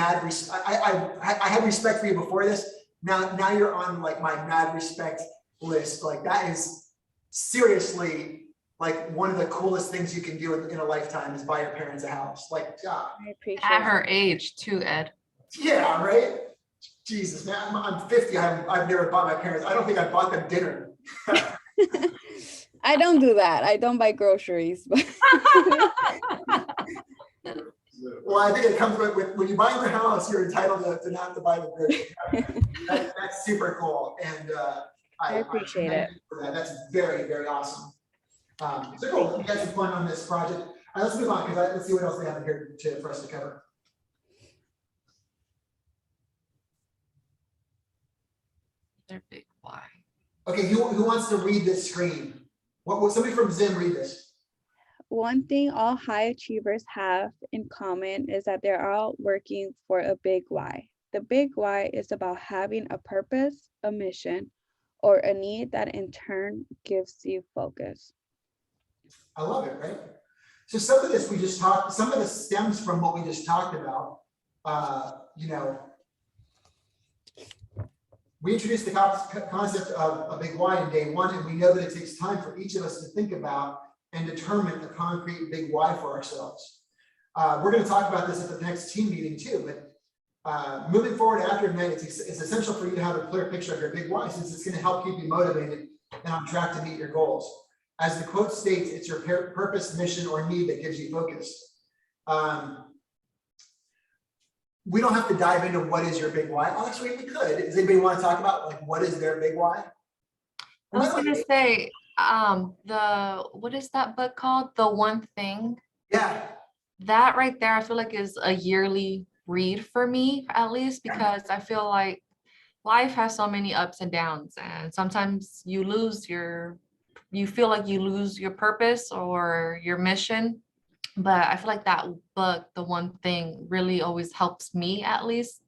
I had respect for you before this. Now you're on like my mad respect list. Like that is seriously like one of the coolest things you can do in a lifetime is buy your parents a house. Like, God. I appreciate At it. her age too, Ed. Yeah, right? Jesus, man, I'm 50. I've never bought my parents. I don't think I bought them dinner. I don't do that. I don't buy groceries. But Well, I think it comes with when you buy their house, you're entitled to not have to buy the groceries. That's super cool. And I appreciate thank it. you for that. That's very, very awesome. So cool. You got some fun on this project. All right, let's move on because let's see what else they have here for us to cover. They're big. Why? Okay, who wants to read this screen? What somebody from Zim read this? one thing all high achievers have in common is that they're all working for a big why. The big why is about having a purpose, a mission, or a need that in turn gives you focus. I love it, right? So some of this we just talked, some of this stems from what we just talked about. You know, we introduced the concept of a big why in day one, and we know that it takes time for each of us to think about and determine a concrete big why for ourselves. We're going to talk about this at the next team meeting too, but moving forward after Ignite, it's essential for you to have a clear picture of your big why, since it's going to help keep you motivated and on track to meet your goals. As the quote states, it's your purpose, mission, or need that gives you focus. We don't have to dive into what is your big why. Actually, we could. Does anybody want to talk about like what is their big why? I was gonna say, what is that book called? The One Thing. Yeah. That right there, I feel like is a yearly read for me, at least, because I feel like life has so many ups and downs, and sometimes you feel like you lose your purpose or your mission. But I feel like that book, The One Thing, really always helps me at least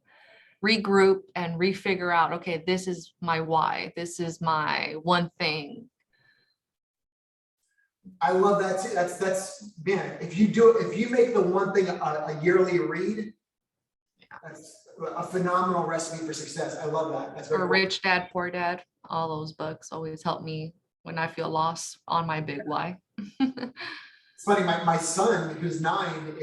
regroup and refigure out, okay, this is my why. This is my one thing. I love that too. That's man, if you make The One Thing a yearly read, that's a phenomenal recipe for success. I love that. That's very Or cool. Rich Dad, Poor Dad. All those books always help me when I feel lost on my big why. It's funny, my son, who's 9,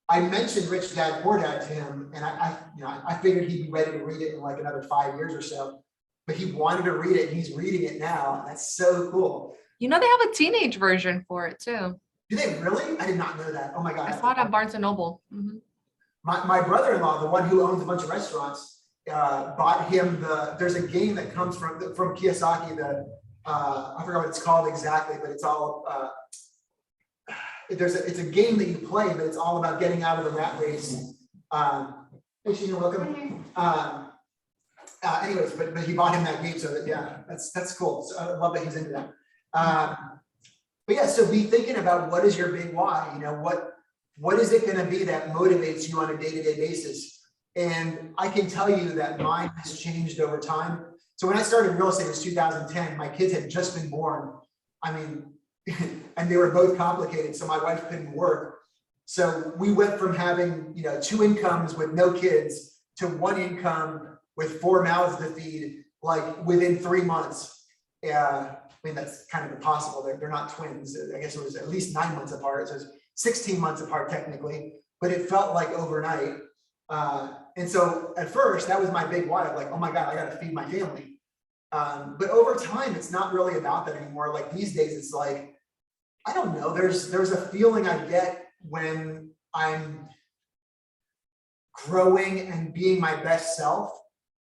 I mentioned Rich Dad, Poor Dad to him, and I figured he'd be ready to read it in like another 5 years or so, but he wanted to read it, and he's reading it now, and that's so cool. You know, they have a teenage version for it too. Do they really? I did not know that. Oh my God. I saw it at Barnes and Noble. Mhm. My brother-in-law, the one who owns a bunch of restaurants, bought him there's a game that comes from Kiyosaki, I forgot what it's called exactly, but it's all, it's a game that you play, but it's all about getting out of the rat race. Hey, Sheena, welcome. Anyways, but he bought him that game, so that, yeah, that's cool. So I love that he's into that. But yeah, so be thinking about what is your big why. You know, what is it going to be that motivates you on a day-to-day basis? And I can tell you that mine has changed over time. So when I started real estate, it was 2010. My kids had just been born. I mean, and they were both complicated, so my wife couldn't work. So we went from having 2 incomes with no kids to 1 income with 4 mouths to feed, like within 3 months. Yeah, I mean that's kind of impossible. They're not twins. I guess it was at least 9 months apart. So it was 16 months apart technically, but it felt like overnight. And so at first, that was my big why, of like, oh my God, I gotta feed my family. But over time, it's not really about that anymore. Like these days, it's like, I don't know, there's a feeling I get when I'm growing and being my best self,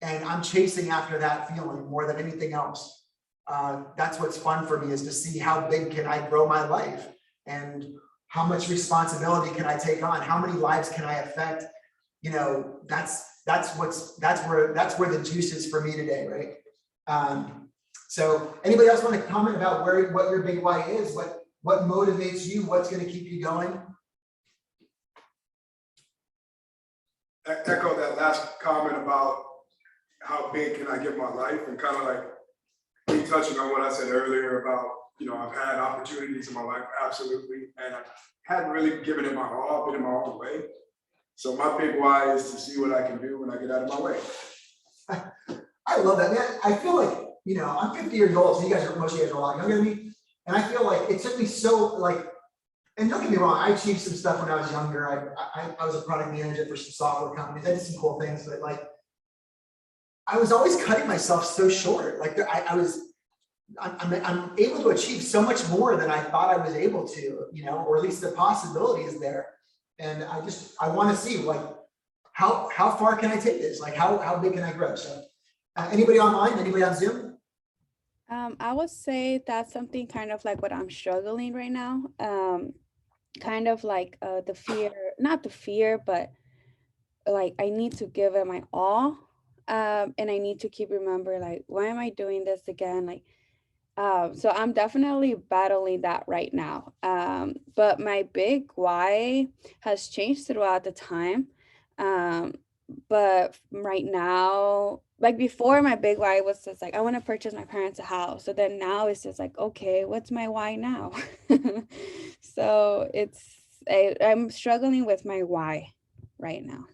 and I'm chasing after that feeling more than anything else. That's what's fun for me, is to see how big can I grow my life, and how much responsibility can I take on? How many lives can I affect? You know, that's where the juice is for me today, right? So anybody else want to comment about what your big why is? What motivates you? What's going to keep you going? Echo that last comment about how big can I get my life, and kind of like me touching on what I said earlier about, you know, I've had opportunities in my life, absolutely, and I hadn't really given it my all, been in my own way. So my big why is to see what I can do when I get out of my way. I love that, man. I feel like, you know, I'm 50 years old, so most of you guys are a lot younger than me. And I feel like it took me so, like, and don't get me wrong, I achieved some stuff when I was younger. I was a product manager for some software companies. I did some cool things, but like, I was always cutting myself so short. Like I'm able to achieve so much more than I thought I was able to, you know, or at least the possibility is there. And I want to see, like, how far can I take this? Like, how big can I grow? So anybody online, anybody on Zoom? I would say that's something kind of like what I'm struggling right now. Kind of like the fear, not the fear, but like I need to give it my all. And I need to keep remembering, like, why am I doing this again? Like, so I'm definitely battling that right now. But my big why has changed throughout the time. But right now, like before, my big why was just like, I want to purchase my parents a house. So then now it's just like, okay, what's my why now? So I'm struggling with my why right now.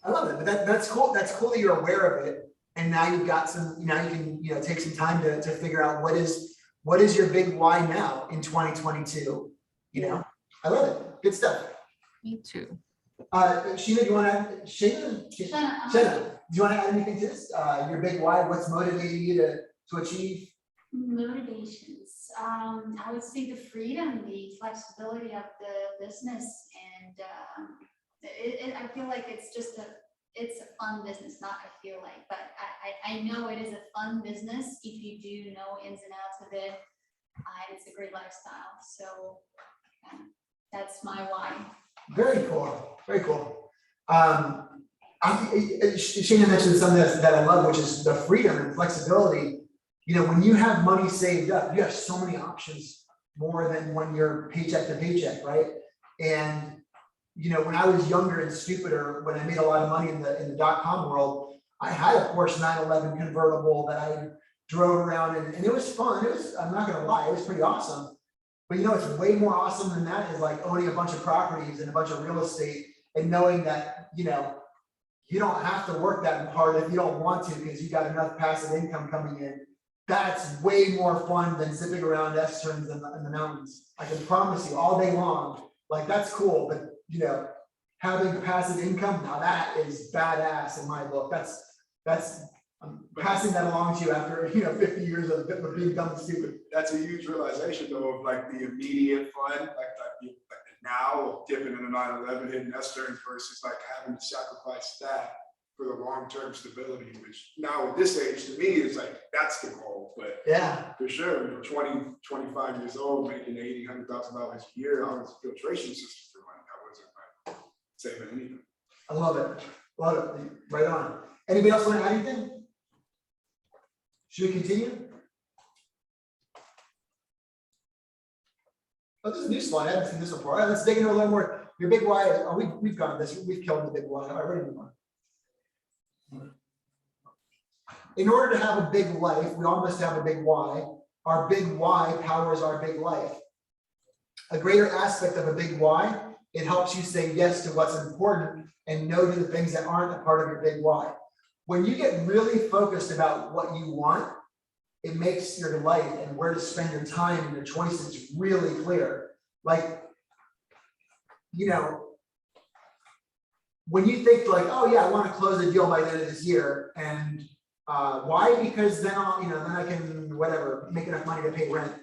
I love it, but that's cool. That's cool that you're aware of it. And now you've got now you can, you know, take some time to figure out what is your big why now in 2022, you know? I love it. Good stuff. Me too. Sheena, do you want to add, Sheena, do you want to add anything to this? Your big why, what's motivating you to achieve? Motivations. I would say the freedom, the flexibility of the business, and I feel like it's a fun business, not I feel like, but I know it is a fun business if you do know ins and outs of it. It's a great lifestyle. So that's my why. Very cool. Very cool. Sheena mentioned something that I love, which is the freedom and flexibility. You know, when you have money saved up, you have so many options more than when you're paycheck to paycheck, right? And you know, when I was younger and stupider, when I made a lot of money in the .com world, I had a Porsche 911 convertible that I drove around in, and it was fun. I'm not gonna lie, it was pretty awesome. But you know, it's way more awesome than that is like owning a bunch of properties and a bunch of real estate, and knowing that, you know, you don't have to work that hard if you don't want to, because you got enough passive income coming in. That's way more fun than zipping around S-turns in the mountains. I can promise you all day long. Like, that's cool, but you know, having passive income, now that is badass in my book. I'm passing that along to you after, you know, 50 years of being dumb and stupid. That's a huge realization though, of like the immediate fun, like the now of dipping in a 911, hitting S-turns versus like having to sacrifice that for the long-term stability, which now at this age to me is like, that's the goal. But yeah, for sure, when you're 20, 25 years old, making $80,000, $100,000 a year, I was a filtration system for money. I wasn't like saving anything. I love it. Love it. Right on. Anybody else want to add anything? Should we continue? Oh, this is a new slide. I haven't seen this before. All right, let's dig into a little more. Your big why. We've gone this. We've killed the big why. All right, ready to move on. In order to have a big life, we all must have a big why. Our big why powers our big life. A greater aspect of a big why, it helps you say yes to what's important and no to the things that aren't a part of your big why. When you get really focused about what you want, it makes your life and where to spend your time and your choices really clear. Like, you know, when you think like, oh yeah, I want to close a deal by the end of this year, and why? Because then I'll, then I can, whatever, make enough money to pay rent.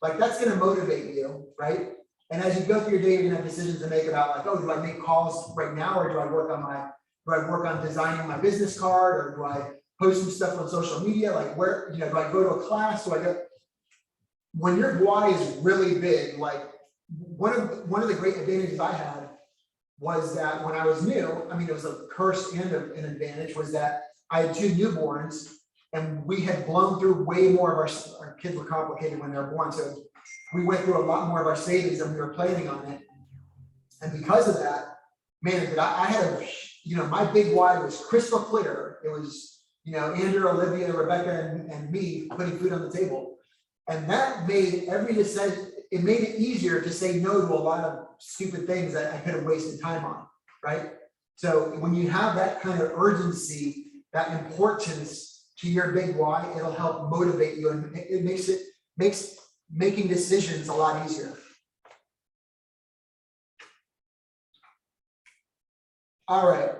Like, that's gonna motivate you, right? And as you go through your day, you're gonna have decisions to make about like, oh, do I make calls right now, or do I work on designing my business card, or do I post some stuff on social media? Like, where, do I go to a class? Do I go? When your why is really big, like one of the great advantages I had was that when I was new, I mean, it was a curse and an advantage, was that I had 2 newborns, and we had blown through way more of our kids were complicated when they were born. So we went through a lot more of our savings than we were planning on it. And because of that, man, I had my big why was crystal clear. It was, Andrew, Olivia, Rebecca, and me putting food on the table. And that made every decision, it made it easier to say no to a lot of stupid things that I could have wasted time on, right? So when you have that kind of urgency, that importance to your big why, it'll help motivate you, and it makes making decisions a lot easier. All right.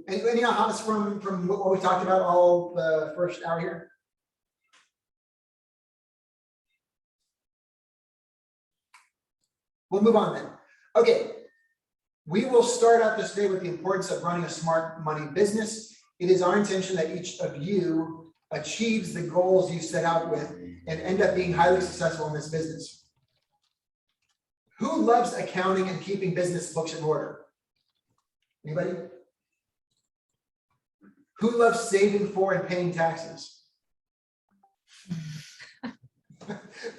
Any comments from what we talked about all the first hour here? We'll move on then. Okay. We will start out this day with the importance of running a smart money business. It is our intention that each of you achieves the goals you set out with and end up being highly successful in this business. Who loves accounting and keeping business books in order? Anybody? Who loves saving for and paying taxes?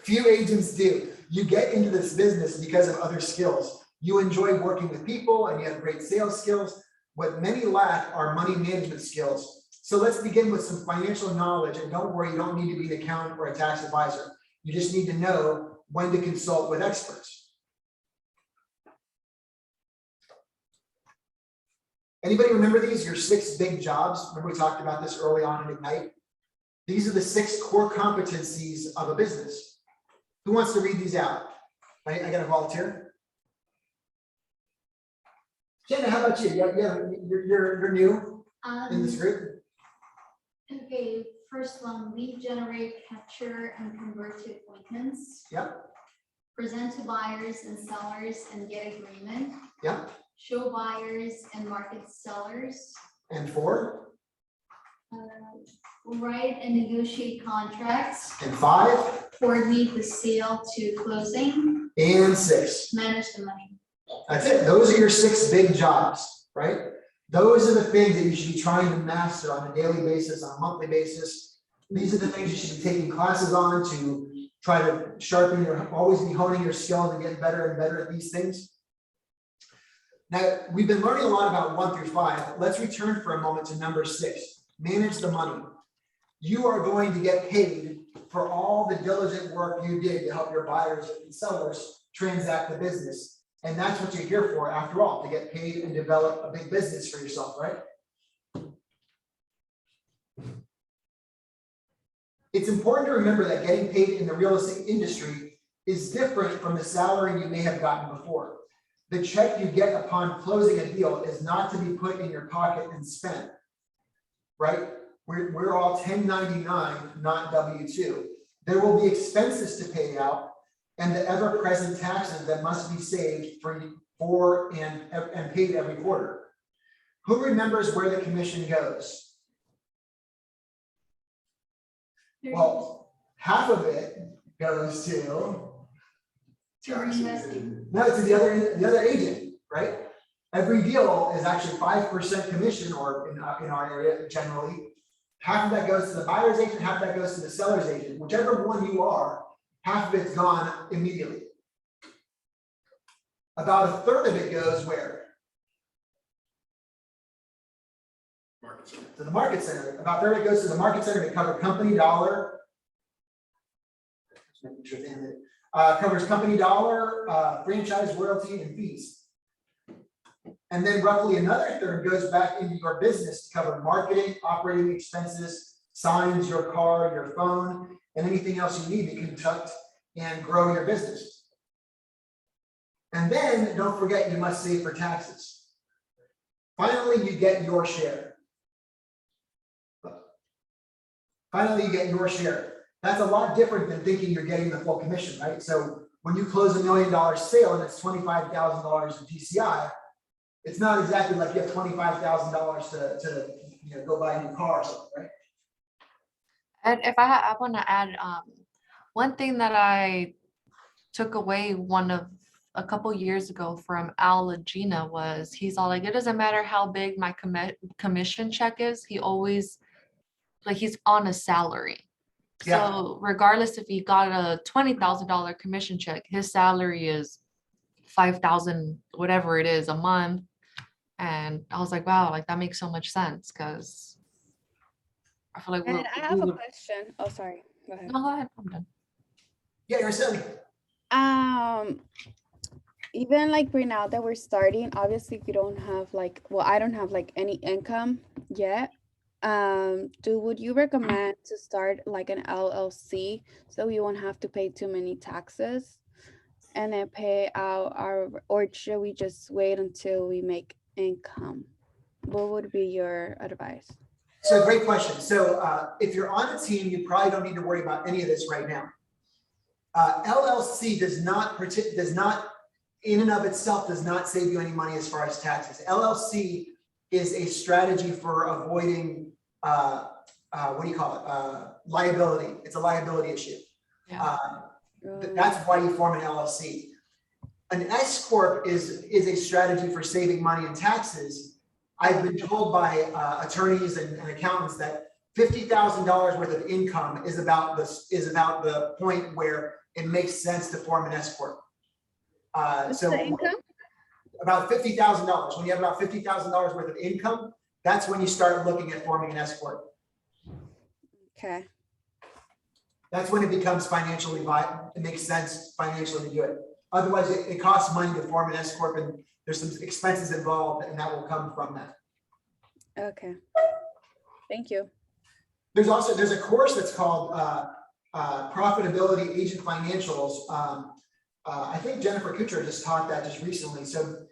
Few agents do. You get into this business because of other skills. You enjoy working with people and you have great sales skills. What many lack are money management skills. So let's begin with some financial knowledge, and don't worry, you don't need to be an accountant or a tax advisor. You just need to know when to consult with experts. Anybody remember these? Your 6 big jobs. Remember we talked about this early on in Ignite? These are the 6 core competencies of a business. Who wants to read these out? I got a volunteer. Jenna, how about you? You're new in this group. Okay, first one, lead generate, capture, and convert to appointments. Yep. Present to buyers and sellers and get agreement. Yep. Show buyers and market sellers. And 4. Write and negotiate contracts. And 5. Coordinate the sale to closing. And 6. Manage the money. That's it. Those are your 6 big jobs, right? Those are the things that you should be trying to master on a daily basis, on a monthly basis. These are the things you should be taking classes on to try to sharpen always be honing your skills and get better and better at these things. Now, we've been learning a lot about 1 through 5. Let's return for a moment to number 6, manage the money. You are going to get paid for all the diligent work you did to help your buyers and sellers transact the business. And that's what you're here for, after all, to get paid and develop a big business for yourself, right? It's important to remember that getting paid in the real estate industry is different from the salary you may have gotten before. The check you get upon closing a deal is not to be put in your pocket and spent, right? We're all 1099, not W-2. There will be expenses to pay out and the ever-present taxes that must be saved for and paid every quarter. Who remembers where the commission goes? Well, half of it goes to reinvesting. no, to the other agent, right? Every deal is actually 5% commission, or in our area generally. Half of that goes to the buyer's agent, half of that goes to the seller's agent. Whichever one you are, half of it's gone immediately. About a third of it goes where? Market center. To the market center. About a third of it goes to the market center to cover company dollar. Just making sure they have it. Covers company dollar, franchise, royalty, and fees. And then roughly another third goes back into your business to cover marketing, operating expenses, signs, your card, your phone, and anything else you need to conduct and grow your business. And then don't forget, you must save for taxes. Finally, you get your share. Finally, you get your share. That's a lot different than thinking you're getting the full commission, right? So when you close $1 million sale and it's $25,000 in GCI, it's not exactly like you have $25,000 to go buy a new car or something, right? And if I want to add, one thing that I took away a couple years ago from Al Legina was he's all like, it doesn't matter how big my commission check is. He always, like, he's on a salary. Yeah. So regardless if he got a $20,000 commission check, his salary is 5,000, whatever it is, a month. And I was like, wow, like that makes so much sense because I feel like And I have a question. Oh, sorry. Go ahead. No, go ahead. I'm done. Yeah, you're silly. Even like right now that we're starting, obviously we don't have like, well, I don't have like any income yet. Would you recommend to start like an LLC so we won't have to pay too many taxes and then pay out or should we just wait until we make income? What would be your advice? So great question. So if you're on a team, you probably don't need to worry about any of this right now. LLC does not in and of itself does not save you any money as far as taxes. LLC is a strategy for avoiding what do you call it? Liability. It's a liability issue. Yeah. That's why you form an LLC. An S corp is a strategy for saving money in taxes. I've been told by attorneys and accountants that $50,000 worth of income is about the point where it makes sense to form an S corp. So the income? About $50,000. When you have about $50,000 worth of income, that's when you start looking at forming an S corp. Okay. That's when it becomes financially viable. It makes sense financially to do it. Otherwise, it costs money to form an S corp, and there's some expenses involved, and that will come from that. Okay. Thank you. There's a course that's called Profitability Agent Financials. I think Jennifer Kuchar just taught that just recently. So,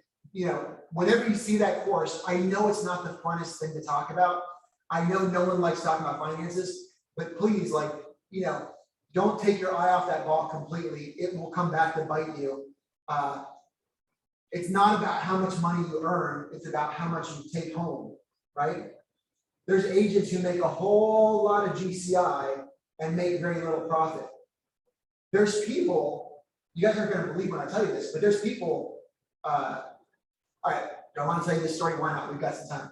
whenever you see that course, I know it's not the funnest thing to talk about. I know no one likes talking about finances, but please, don't take your eye off that ball completely. It will come back to bite you. It's not about how much money you earn. It's about how much you take home, right? There's agents who make a whole lot of GCI and make very little profit. There's people, you guys aren't going to believe when I tell you this, but there's people, all right, I want to tell you this story. Why not? We've got some time.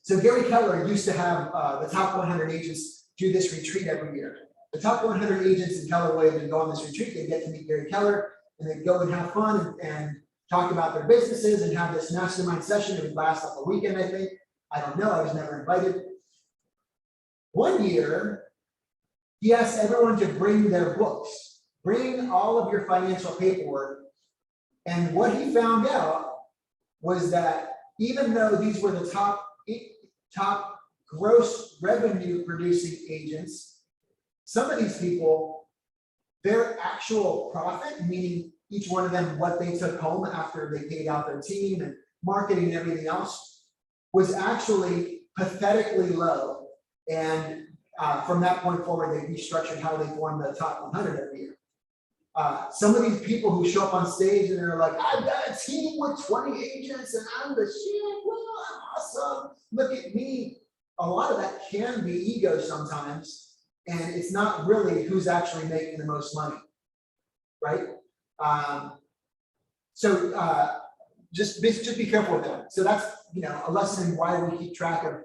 So Gary Keller used to have the top 100 agents do this retreat every year. The top 100 agents in Keller Williams would go on this retreat. They get to meet Gary Keller and they go and have fun and talk about their businesses and have this mastermind session. It would last like a weekend, I think. I don't know. I was never invited. One year, he asked everyone to bring their books, bring all of your financial paperwork. And what he found out was that even though these were the top gross revenue producing agents, some of these people, their actual profit, meaning each one of them what they took home after they paid out their team and marketing and everything else, was actually pathetically low. And from that point forward, they restructured how they formed the top 100 every year. Some of these people who show up on stage and they're like, I've got a team with 20 agents and I'm the shit, well, I'm awesome, look at me. A lot of that can be ego sometimes, and it's not really who's actually making the most money, right? Just be careful with that. So that's a lesson in why we keep track of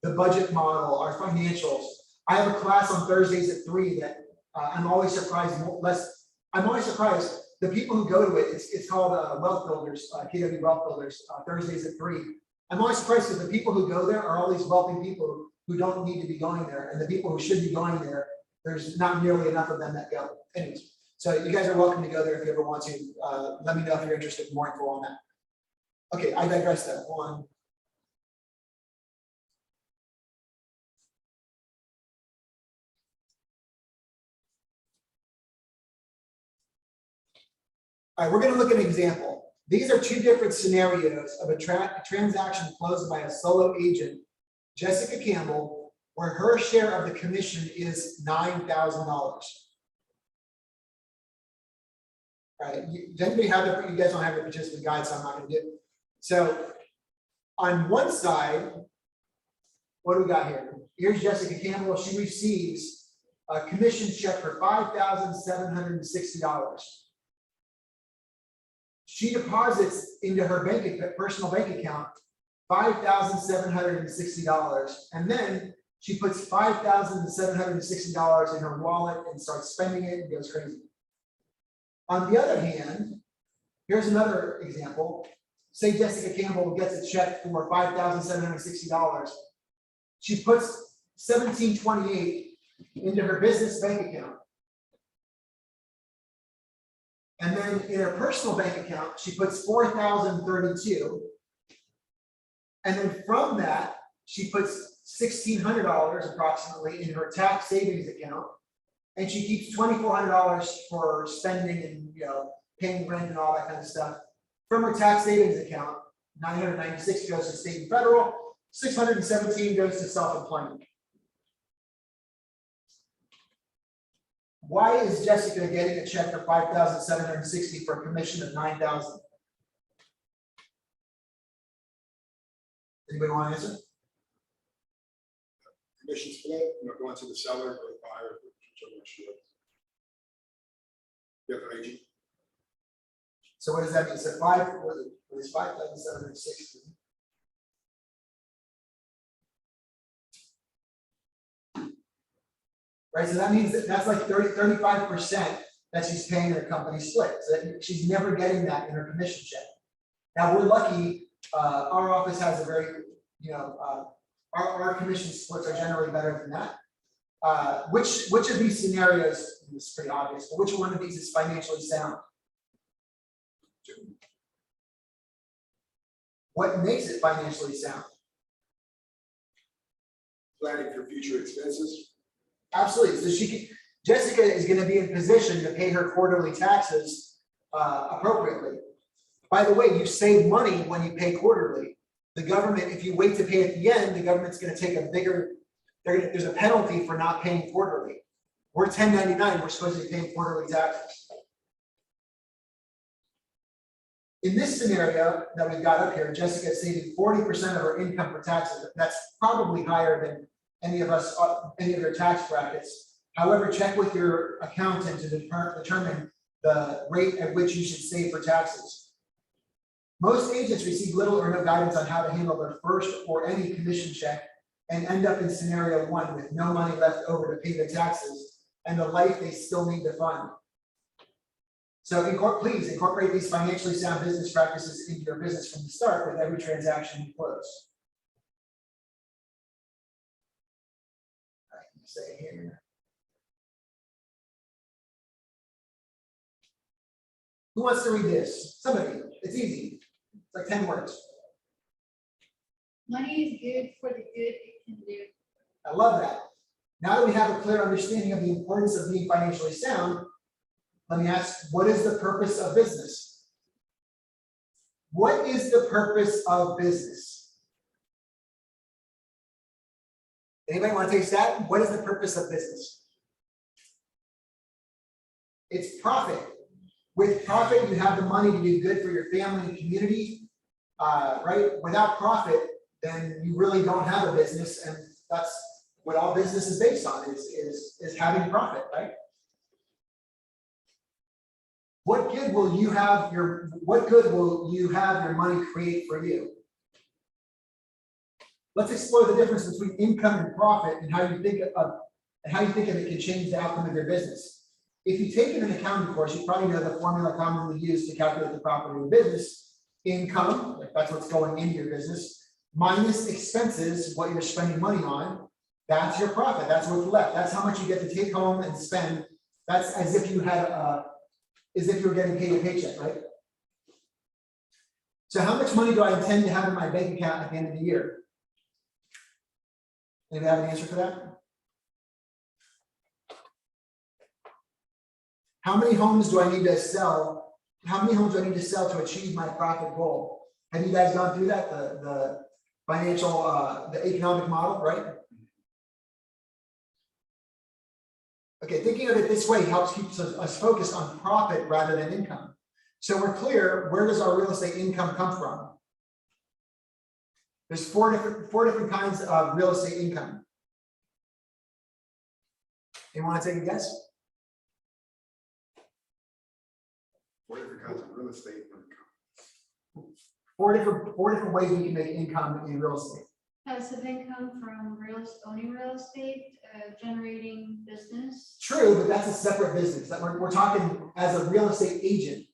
the budget model, our financials. I have a class on Thursdays at 3 that I'm always surprised. I'm always surprised the people who go to it. It's called Wealth Builders, KW Wealth Builders, Thursdays at 3. I'm always surprised because the people who go there are all these wealthy people who don't need to be going there, and the people who should be going there, there's not nearly enough of them that go. Anyways, so you guys are welcome to go there if you ever want to. Let me know if you're interested in more info on that. Okay, I digress though. Hold on. All right, we're going to look at an example. These are two different scenarios of a transaction closed by a solo agent, Jessica Campbell, where her share of the commission is $9,000. Right, does anybody have you guys don't have the participant guide, so I'm not gonna do it. So on one side, what do we got here? Here's Jessica Campbell. She receives a commission check for $5,760. She deposits into her personal bank account $5,760, and then she puts $5,760 in her wallet and starts spending it and goes crazy. On the other hand, here's another example. Say Jessica Campbell gets a check for $5,760. She puts $1,728 into her business bank account. And then in her personal bank account, she puts $4,032. And then from that, she puts $1,600 approximately in her tax savings account. And she keeps $2,400 for spending and, paying rent and all that kind of stuff. From her tax savings account, $996 goes to state and federal, $617 goes to self-employment. Why is Jessica getting a check for $5,760 for a commission of $9,000? Anybody want to answer? Commission split, going to the seller or the buyer, whichever should. Yeah, the agent. So what does that mean? So what is 5,760? Right, so that means that's like 35% that she's paying her company split. So that she's never getting that in her commission check. Now we're lucky, our office has a very, our commission splits are generally better than that. Which of these scenarios, this is pretty obvious, but which one of these is financially sound? What makes it financially sound? Planning for future expenses. Absolutely. So Jessica is going to be in position to pay her quarterly taxes appropriately. By the way, you save money when you pay quarterly. The government, if you wait to pay at the end, the government's going to take there's a penalty for not paying quarterly. We're 1099, we're supposed to be paying quarterly taxes. In this scenario that we've got up here, Jessica is saving 40% of her income for taxes. That's probably higher than any of their tax brackets. However, check with your accountant to determine the rate at which you should save for taxes. Most agents receive little or no guidance on how to handle their first or any commission check and end up in scenario one with no money left over to pay the taxes and the life they still need to fund. So please incorporate these financially sound business practices into your business from the start with every transaction you close. Say here. Who wants to read this? Somebody. It's easy. It's like 10 words. Money is good for the good it can do. I love that. Now that we have a clear understanding of the importance of being financially sound, let me ask, what is the purpose of business? What is the purpose of business? Anybody want to take a stab? What is the purpose of business? It's profit. With profit, you have the money to do good for your family and community, right? Without profit, then you really don't have a business, and that's what all business is based on, is having profit, right? What good will you have your money create for you? Let's explore the difference between income and profit and how you think of it can change the outcome of your business. If you take an accounting course, you probably know the formula commonly used to calculate the profit of a business. Income, like that's what's going into your business, minus expenses, what you're spending money on, that's your profit. That's what's left. That's how much you get to take home and spend. That's as if you were getting paid a paycheck, right? So how much money do I intend to have in my bank account at the end of the year? Anybody have an answer for that? How many homes do I need to sell how many homes do I need to sell to achieve my profit goal? Have you guys gone through that, the financial, the economic model, right? Okay, thinking of it this way helps keep us focused on profit rather than income. So we're clear, where does our real estate income come from? There's four different kinds of real estate income. You want to take a guess? 4 different kinds of real estate income. Four different ways we can make income in real estate. Passive income from owning real estate, generating business. True, but that's a separate business. That we're talking as a real estate agent.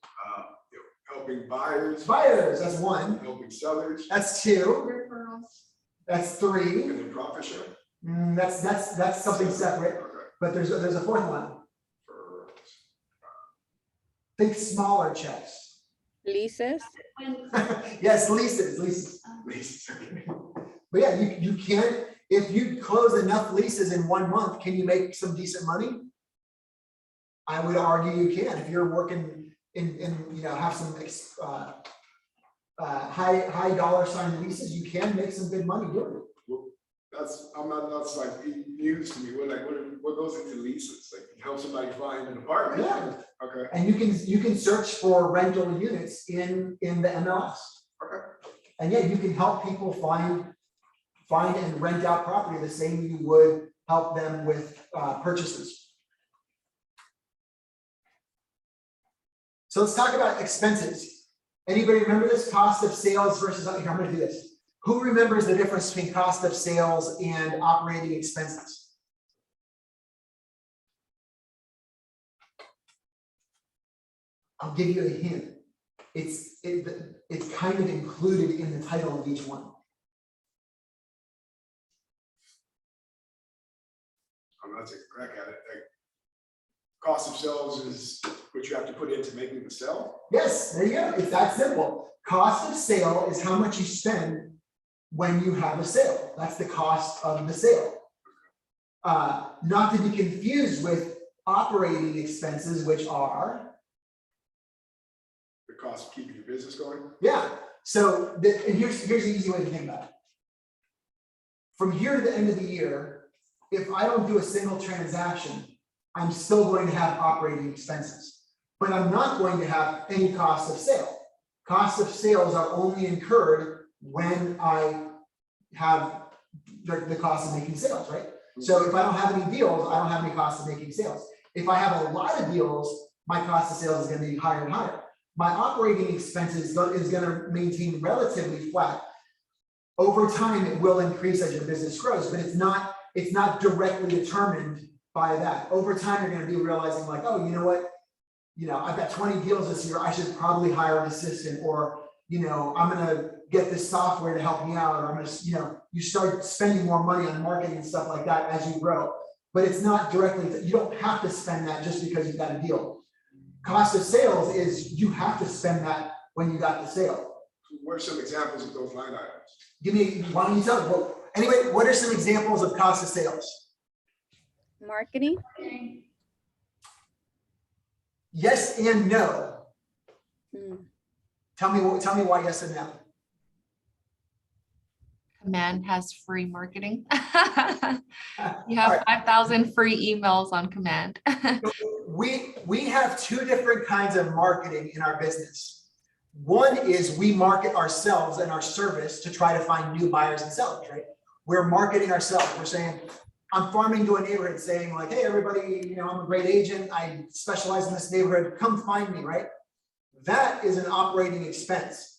Helping buyers. Buyers, that's one. Helping sellers. That's two. Referrals. That's three. And then profit share. That's something separate. Okay. But there's a fourth one. For Think smaller checks. Leases. When, Yes, leases. least. But yeah, you can't, if you close enough leases in 1 month, can you make some decent money? I would argue you can. If you're working in have some high dollar sign leases, you can make some good money doing it. That's like news to me. What goes into leases? Like you help somebody find an apartment? Yeah. Okay. And you can search for rental units in the MLS. Okay. And yeah, you can help people find and rent out property the same you would help them with purchases. So let's talk about expenses. Anybody remember this? Cost of sales versus, I'm gonna do this. Who remembers the difference between cost of sales and operating expenses? I'll give you a hint. It's kind of included in the title of each one. I'm gonna take a crack at it. Like, cost of sales is what you have to put into making the sale. Yes, there you go. It's that simple. Cost of sale is how much you spend when you have a sale. That's the cost of the sale. Not to be confused with operating expenses, which are, The cost of keeping your business going. yeah. So and here's the easy way to think about it. From here to the end of the year, if I don't do a single transaction, I'm still going to have operating expenses, but I'm not going to have any cost of sale. Costs of sales are only incurred when I have the cost of making sales, right? So if I don't have any deals, I don't have any cost of making sales. If I have a lot of deals, my cost of sales is going to be higher and higher. My operating expenses is going to maintain relatively flat. Over time, it will increase as your business grows, but it's not directly determined by that. Over time, you're going to be realizing like, oh, you know what? I've got 20 deals this year. I should probably hire an assistant, or, I'm going to get this software to help me out, or I'm going to, you start spending more money on marketing and stuff like that as you grow. But it's not directly, you don't have to spend that just because you got a deal. Cost of sales is you have to spend that when you got the sale. What are some examples of those line items? Why don't you tell me? Well, anyway, what are some examples of cost of sales? Marketing. Yes and no. Tell me why yes and no. Command has free marketing. You All have right. 5,000 free emails on Command. We have two different kinds of marketing in our business. One is we market ourselves and our service to try to find new buyers and sellers, right? We're marketing ourselves. We're saying, I'm farming to a neighborhood saying like, hey, everybody, I'm a great agent. I specialize in this neighborhood. Come find me, right? That is an operating expense.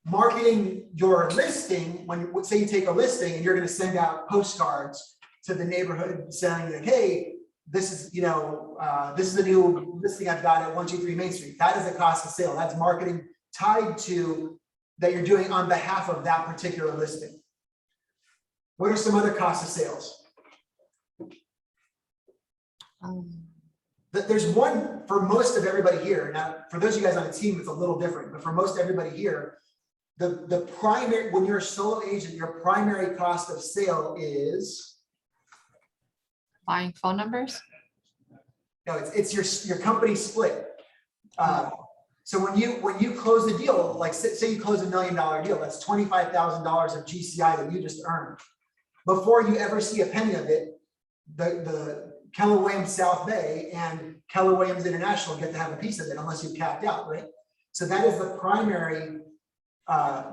Marketing your listing, when say you take a listing and you're going to send out postcards to the neighborhood saying like, hey, this is the new listing I've got at 123 Main Street. That is a cost of sale. That's marketing tied to that you're doing on behalf of that particular listing. What are some other costs of sales? There's one for most of everybody here. Now, for those of you guys on the team, it's a little different, but for most everybody here, the primary, when you're a solo agent, your primary cost of sale is? Buying phone numbers. No, it's your company split. So when you close the deal, like say you close $1 million deal, that's $25,000 of GCI that you just earned. Before you ever see a penny of it, the Keller Williams South Bay and Keller Williams International get to have a piece of it unless you've capped out, right? So that is the primary,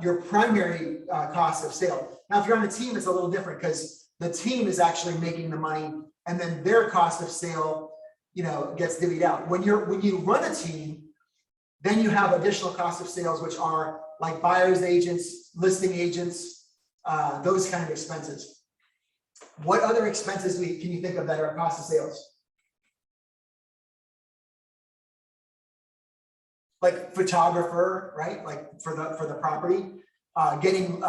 your primary cost of sale. Now, if you're on a team, it's a little different because the team is actually making the money and then their cost of sale, gets divvied out. When you run a team, then you have additional cost of sales, which are like buyer's agents, listing agents, those kind of expenses. What other expenses can you think of that are cost of sales? Like photographer, right? Like for the property, getting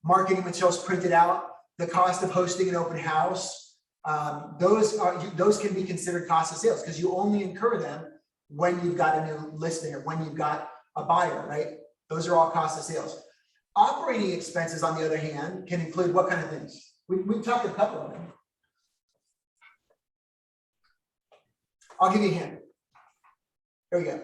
marketing materials printed out, the cost of hosting an open house. Those can be considered cost of sales because you only incur them when you've got a new listing or when you've got a buyer, right? Those are all cost of sales. Operating expenses, on the other hand, can include what kind of things? We've talked a couple of them. I'll give you a hint. There we go.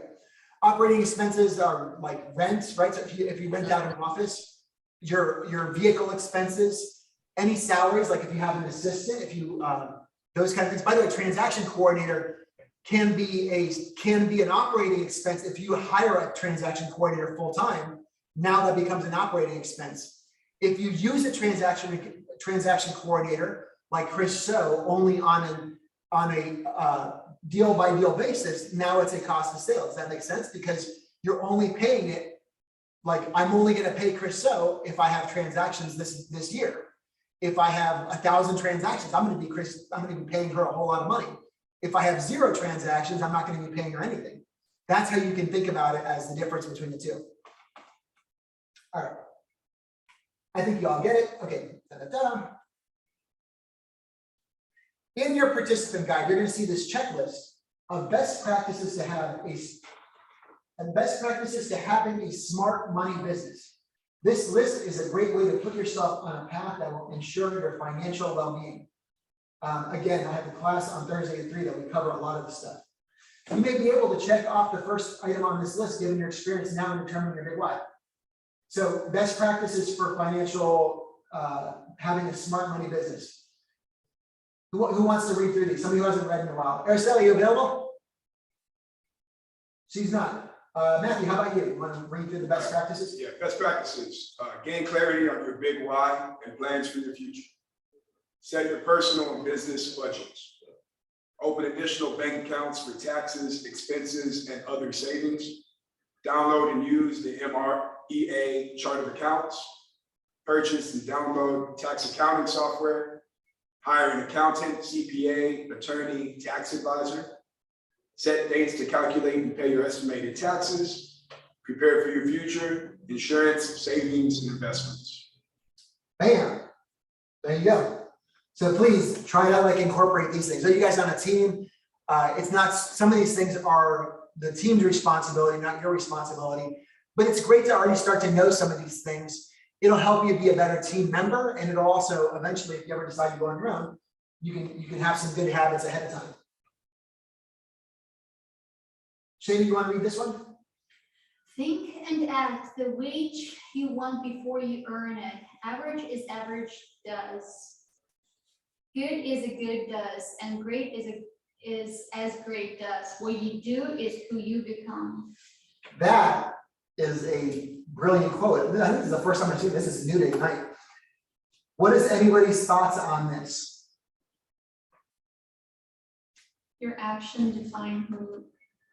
Operating expenses are like rent, right? So if you rent out an office, your vehicle expenses, any salaries, like if you have an assistant, those kind of things. By the way, transaction coordinator can be an operating expense. If you hire a transaction coordinator full-time, now that becomes an operating expense. If you use a transaction coordinator like Chris So only on a deal by deal basis, now it's a cost of sales. That makes sense because you're only paying it, like I'm only going to pay Chris So if I have transactions this year. If I have 1,000 transactions, I'm going to be paying her a whole lot of money. If I have 0 transactions, I'm not going to be paying her anything. That's how you can think about it as the difference between the two. All right. I think you all get it. Okay. Da-da-da. In your participant guide, you're going to see this checklist of best practices to having a smart money business. This list is a great way to put yourself on a path that will ensure your financial well-being. Again, I have a class on Thursday at 3 that we cover a lot of the stuff. You may be able to check off the first item on this list, given your experience now in determining your big why. So best practices for financial, having a smart money business. Who wants to read through these? Somebody who hasn't read in a while. Araceli, are you available? She's not. Matthew, how about you? You want to read through the best practices? Yeah, best practices. Gain clarity on your big why and plans for your future. Set your personal and business budgets. Open additional bank accounts for taxes, expenses, and other savings. Download and use the MREA chart of accounts. Purchase and download tax accounting software. Hire an accountant, CPA, attorney, tax advisor. Set dates to calculate and pay your estimated taxes. Prepare for your future, insurance, savings, and investments. Bam. There you go. So please try to like incorporate these things. So you guys on a team, it's not, some of these things are the team's responsibility, not your responsibility, but it's great to already start to know some of these things. It'll help you be a better team member. And it'll also eventually, if you ever decide to go on your own, you can have some good habits ahead of time. Shane, you want to read this one? Think and act the wage you want before you earn it. Average is average does. Good is a good does, and great is as great does. What you do is who you become. That is a brilliant quote. I think this is the first time I've seen this. Is new to night. What is anybody's thoughts on this? Your action define who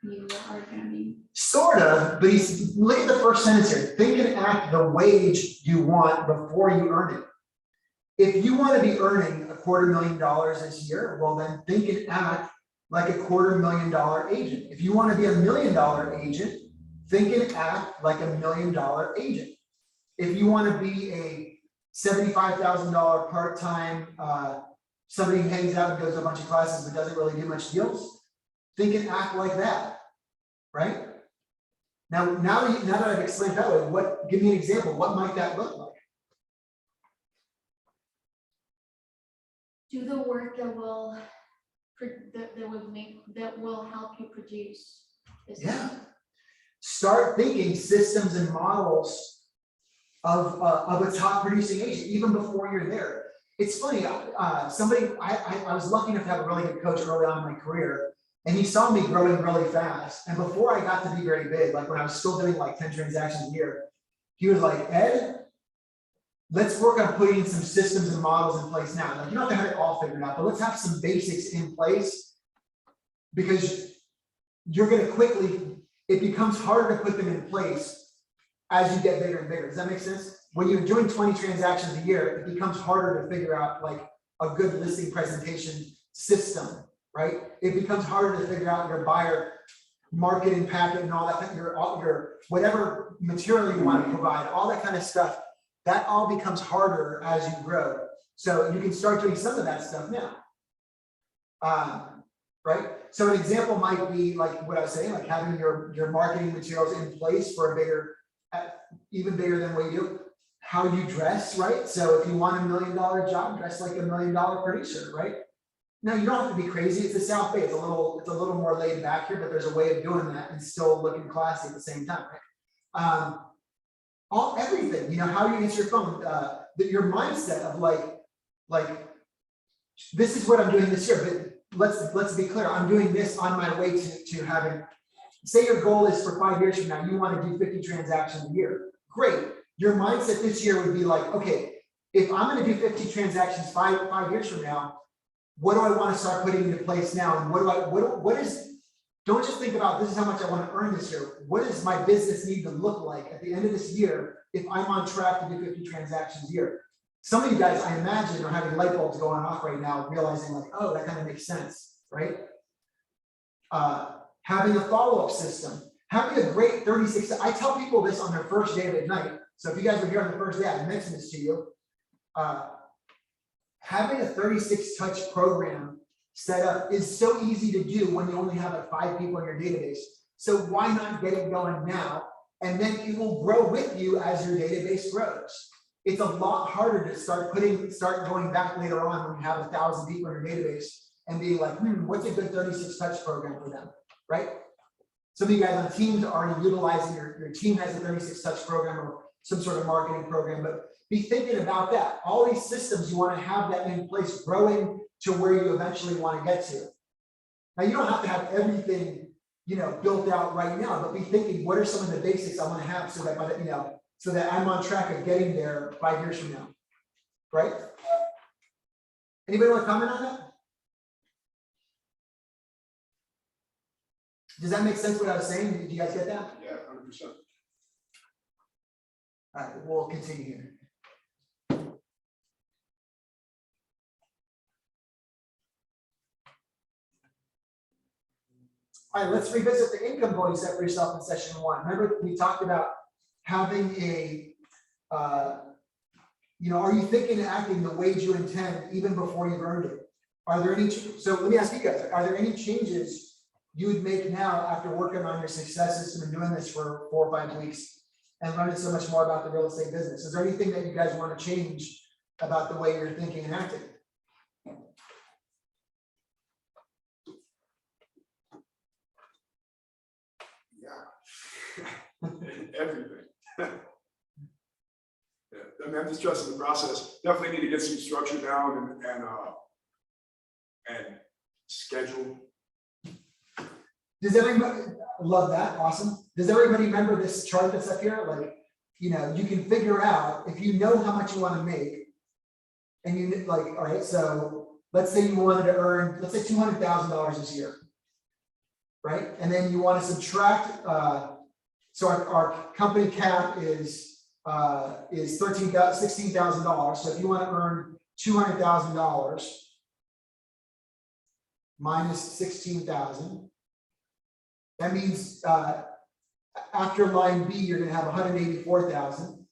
you are going to be. Sort of, but look at the first sentence here. Think and act the wage you want before you earn it. If you want to be earning $250,000 this year, well then think and act like a $250,000 agent. If you want to be $1 million agent, think and act like $1 million agent. If you want to be a $75,000 part-time, somebody who hangs out and goes to a bunch of classes but doesn't really do much deals, think and act like that, right? Now that I've explained that way, give me an example. What might that look like? Do the work that will help you produce. business. Yeah. Start thinking systems and models of a top producing agent, even before you're there. It's funny, I was lucky enough to have a really good coach early on in my career, and he saw me growing really fast. And before I got to be very big, like when I was still doing like 10 transactions a year, he was like, Ed, let's work on putting some systems and models in place now. Like, you don't have to have it all figured out, but let's have some basics in place, because you're gonna quickly, it becomes harder to put them in place as you get bigger and bigger. Does that make sense? When you're doing 20 transactions a year, it becomes harder to figure out like a good listing presentation system, right? It becomes harder to figure out your buyer marketing packet and all that, your whatever material you want to provide, all that kind of stuff, that all becomes harder as you grow. So you can start doing some of that stuff now. Right? So an example might be like what I was saying, like having your marketing materials in place for a bigger, even bigger than what you do. How you dress, right? So if you want $1 million job, dress like $1 million producer, right? Now you don't have to be crazy. It's the South Bay. It's a little more laid back here, but there's a way of doing that and still looking classy at the same time, right? Everything, you know, how you answer your phone, your mindset of like this is what I'm doing this year, but let's be clear. I'm doing this on my way to having. Say your goal is for 5 years from now, you want to do 50 transactions a year. Great. Your mindset this year would be like, okay, if I'm going to do 50 transactions five years from now, what do I want to start putting into place now? And don't just think about this is how much I want to earn this year. What does my business need to look like at the end of this year if I'm on track to do 50 transactions a year? Some of you guys, I imagine, are having light bulbs going off right now, realizing like, oh, that kind of makes sense, right? Having a follow-up system, having a great 36, I tell people this on their first day of Ignite. So if you guys were here on the first day, I mentioned this to you. Having a 36 touch program set up is so easy to do when you only have like 5 people in your database. So why not get it going now? And then it will grow with you as your database grows. It's a lot harder to start going back later on when you have 1,000 people in your database and being like, what's a good 36 touch program for them, right? Some of you guys on teams are already utilizing your team has a 36 touch program or some sort of marketing program, but be thinking about that. All these systems, you want to have that in place, growing to where you eventually want to get to. Now, you don't have to have everything, you know, built out right now, but be thinking, what are some of the basics I want to have so that, so that I'm on track of getting there 5 years from now, right? Anybody want to comment on that? Does that make sense what I was saying? Did you guys get that? Yeah, 100%. All right, we'll continue here. All right, let's revisit the income goal you set for yourself in session 1. Remember, we talked about having a, you know, are you thinking and acting the wage you intend even before you've earned it? Are there any, so let me ask you guys, are there any changes you would make now after working on your success system and doing this for 4 or 5 weeks and learning so much more about the real estate business? Is there anything that you guys want to change about the way you're thinking and acting? Yeah. Everything. Yeah. I mean, I'm just trusting the process. Definitely need to get some structure down and schedule. Does everybody love that? Awesome. Does everybody remember this chart that's up here? Like, you know, you can figure out if you know how much you want to make, and you like, all right, so let's say you wanted to earn, let's say $200,000 this year, right? And then you want to subtract. So our company cap is $16,000. So if you want to earn $200,000 minus 16,000. That means after line B, you're going to have 184,000.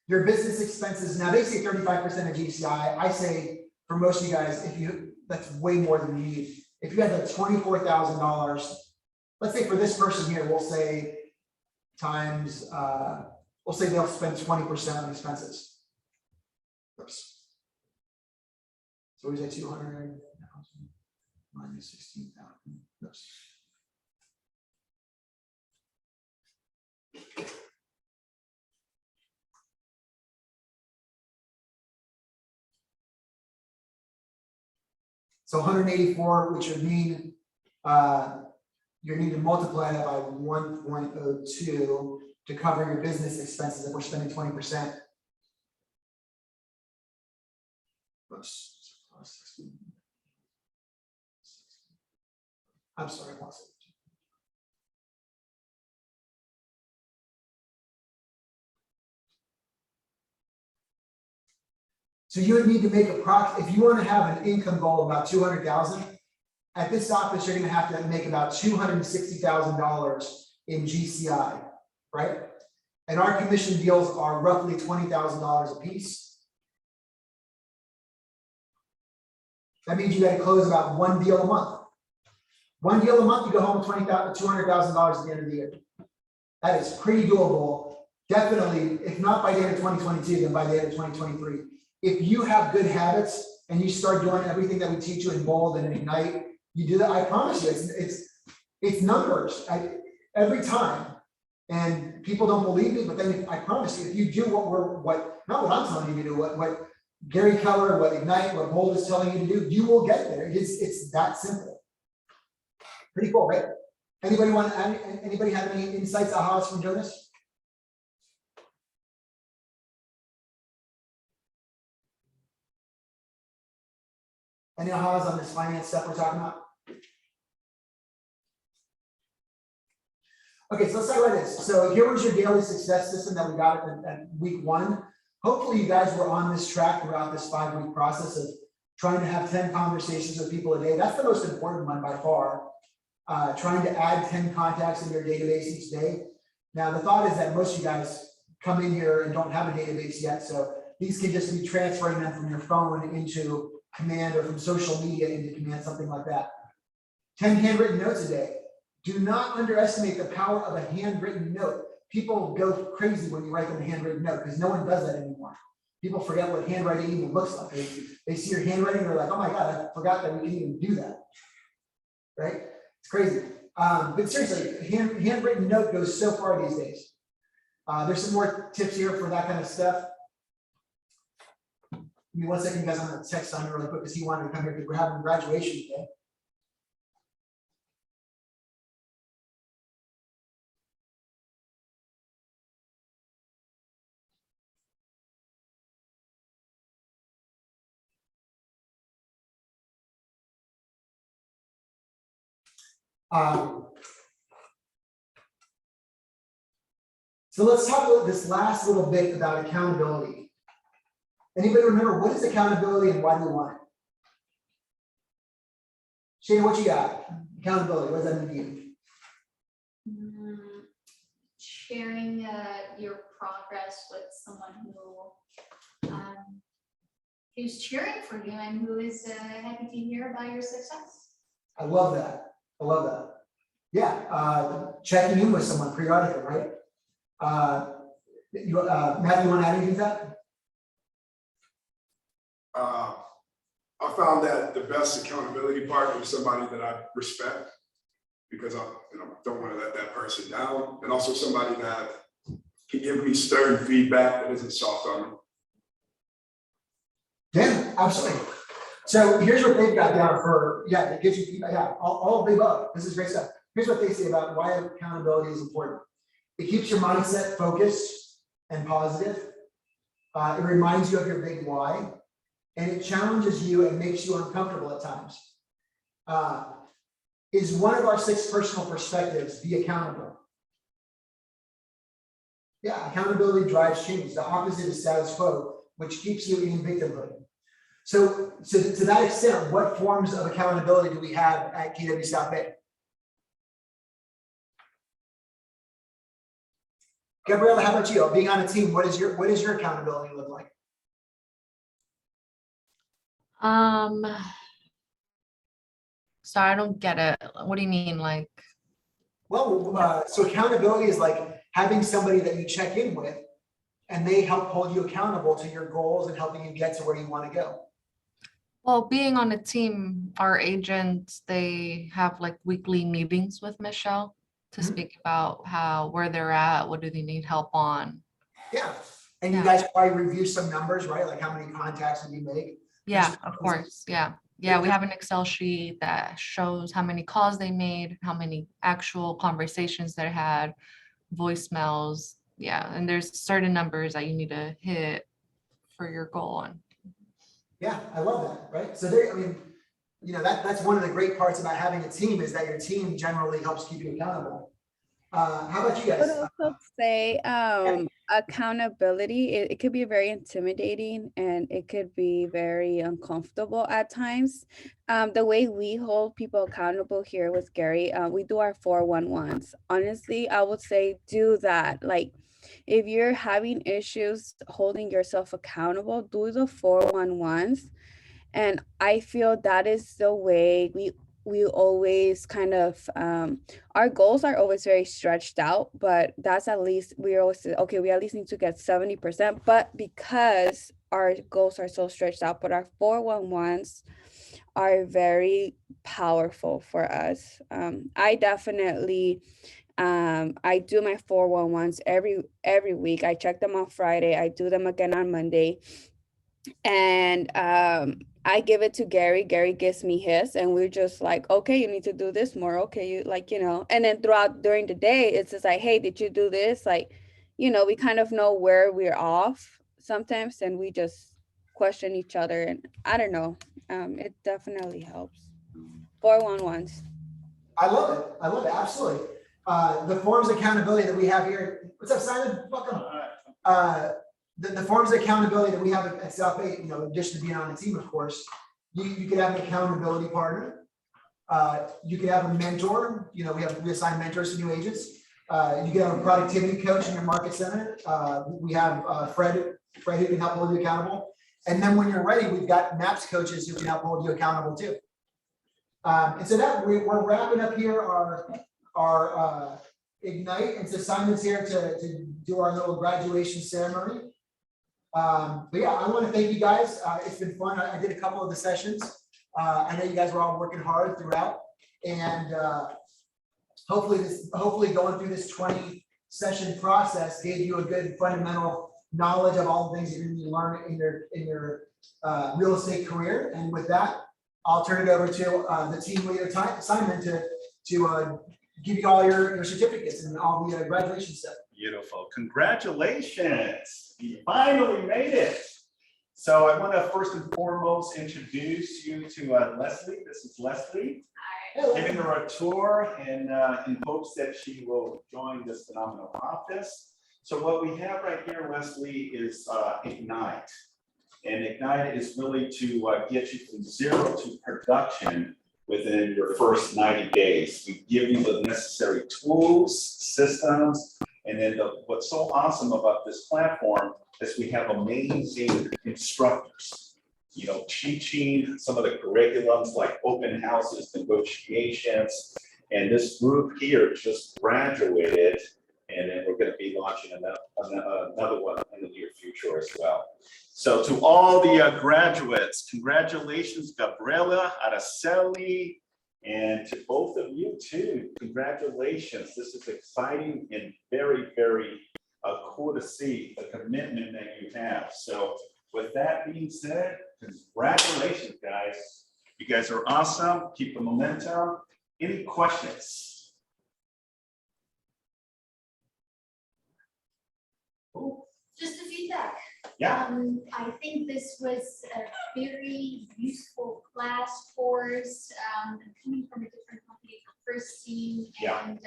Your business expenses, now they say 35% of GCI. I say for most of you guys, that's way more than you need. If you had like $24,000, let's say for this person here, we'll say times, we'll say they'll spend 20% on expenses. Oops. So we say 200,000 minus 16,000. Oops. So 184, which would mean you need to multiply that by 1.02 to cover your business expenses if we're spending 20%. I'm sorry, I lost it. So you would need to make if you want to have an income goal of about 200,000, at this office, you're going to have to make about $260,000 in GCI, right? And our commission deals are roughly $20,000 a piece. That means you got to close about one deal a month. One deal a month, you go home with $200,000 at the end of the year. That is pretty doable. Definitely, if not by the end of 2022, then by the end of 2023. If you have good habits and you start doing everything that we teach you in Bold and in Ignite, you do that. I promise you, it's numbers every time. And people don't believe me, but then I promise you, if you do not what I'm telling you to do, what Gary Keller, what Ignite, what Bold is telling you to do, you will get there. It's that simple. Pretty cool, right? Anybody have any insights, ahas from doing this? Any ahas on this finance stuff we're talking about? Okay, so let's talk about this. So here was your daily success system that we got at week 1. Hopefully you guys were on this track throughout this 5-week process of trying to have 10 conversations with people a day. That's the most important one by far. Trying to add 10 contacts in your database each day. Now the thought is that most of you guys come in here and don't have a database yet, so these can just be transferring them from your phone into Command or from social media into Command, something like that. 10 handwritten notes a day. Do not underestimate the power of a handwritten note. People go crazy when you write them a handwritten note because no one does that anymore. People forget what handwriting even looks like. They see your handwriting, they're like, oh my God, I forgot that we can even do that. Right? It's crazy. But seriously, handwritten note goes so far these days. There's some more tips here for that kind of stuff. Give me 1 second, guys. I'm going to text Simon really quick because he wanted to come here because we're having graduation today. So let's talk about this last little bit about accountability. Anybody remember what is accountability and why do we want it? Shana, what you got? Accountability, what does that mean to you? Sharing your progress with someone who's cheering for you and who is happy to hear about your success. I love that. I love that. Yeah, checking in with someone periodically, right? Matthew, you want to add anything to that? I found that the best accountability partner is somebody that I respect because I don't want to let that person down, and also somebody that can give me stern feedback that isn't soft on me. Yeah, absolutely. So here's what they've got down for, it gives you feedback, all of the above. This is great stuff. Here's what they say about why accountability is important. It keeps your mindset focused and positive. It reminds you of your big why, and it challenges you and makes you uncomfortable at times. Is one of our 6 personal perspectives be accountable? Yeah, accountability drives change. The opposite is status quo, which keeps you in victimhood. So to that extent, what forms of accountability do we have at KW South Bay? Gabriella, how about you? Being on a team, what is your accountability look like? Sorry, I don't get it. What do you mean? Like, Well, so accountability is like having somebody that you check in with and they help hold you accountable to your goals and helping you get to where you want to go. well, being on a team, our agents, they have like weekly meetings with Michelle to speak about where they're at, what do they need help on. Yeah. And you guys probably review some numbers, right? Like how many contacts did you make? Yeah, of course. Yeah. Yeah, we have an Excel sheet that shows how many calls they made, how many actual conversations they had, voicemails. Yeah, and there's certain numbers that you need to hit for your goal. And Yeah, I love that, right? So there, I mean, that's one of the great parts about having a team is that your team generally helps keep you accountable. How about you I guys? would also say accountability, it could be very intimidating and it could be very uncomfortable at times. The way we hold people accountable here with Gary, we do our 411s. Honestly, I would say do that. Like if you're having issues holding yourself accountable, do the 411s. And I feel that is the way we always kind of our goals are always very stretched out, but that's at least we always say, okay, we at least need to get 70%. But because our goals are so stretched out, but our 411s are very powerful for us. I definitely I do my 411s every week. I check them on Friday. I do them again on Monday. And I give it to Gary. Gary gives me his, and we're just like, okay, you need to do this more. Okay, you like, and then during the day, it's just like, hey, did you do this? Like, we kind of know where we're off sometimes, and we just question each other. And I don't know, it definitely helps. 411s. I love it. I love it. Absolutely. The forms of accountability that we have here. What's up, Simon? Welcome. The forms of accountability that we have at South Bay, in addition to being on the team, of course, you could have an accountability partner. You could have a mentor. We assign mentors to new agents. You could have a productivity coach in your market center. We have Fred who can help hold you accountable. And then when you're ready, we've got MAPS coaches who can help hold you accountable too. And so that we're wrapping up here our Ignite. And so Simon's here to do our little graduation ceremony. But yeah, I want to thank you guys. It's been fun. I did a couple of the sessions. I know you guys were all working hard throughout, and hopefully going through this 20 session process gave you a good fundamental knowledge of all the things you're going to learn in your real estate career. And with that, I'll turn it over to the team leader, Simon, to give you all your certificates and all the graduation stuff. Beautiful. Congratulations. You finally made it. So I want to first and foremost introduce you to Leslie. This is Leslie. Hi. Giving her a tour and in hopes that she will join this phenomenal office. So what we have right here, Leslie, is Ignite. And Ignite is really to get you from zero to production within your first 90 days. We give you the necessary tools, systems, and then what's so awesome about this platform is we have amazing instructors, teaching some of the curriculums like open houses, negotiations, and this group here just graduated, and then we're going to be launching another one in the near future as well. So to all the graduates, congratulations, Gabriela, Araceli, and to both of you too, congratulations. This is exciting and very, very cool to see the commitment that you have. So with that being said, congratulations, guys. You guys are awesome. Keep the momentum. Any questions? Ooh. Just a feedback. Yeah. I think this was a very useful class course, coming from a different company for first team, Yeah. and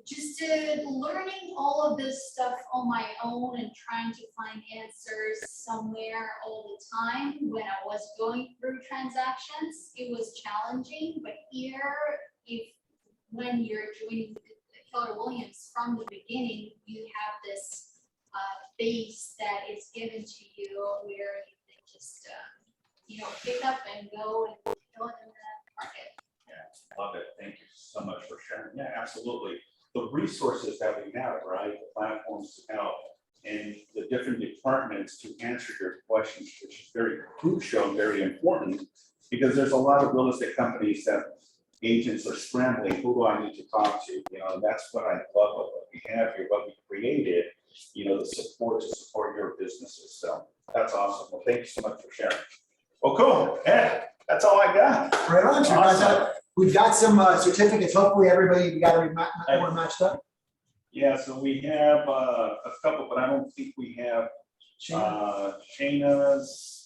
just learning all of this stuff on my own and trying to find answers somewhere all the time when I was going through transactions. It was challenging, but here, when you're joining Keller Williams from the beginning, you have this base that is given to you where you can just pick up and go and kill it in the market. Yeah, love it. Thank you so much for sharing. Yeah, absolutely. The resources that we have, right? The platforms to help and the different departments to answer your questions, which is very crucial and very important because there's a lot of real estate companies that agents are scrambling. Who do I need to talk to? That's what I love of what we have here, what we created, the support to support your businesses. So that's awesome. Well, thank you so much for sharing. Well, cool. Yeah, that's all I got. Right on, so you guys Awesome. have- we've got some certificates, hopefully everybody, we got everyone matched up. Yeah, so we have a couple, but I don't think we have Shayna's.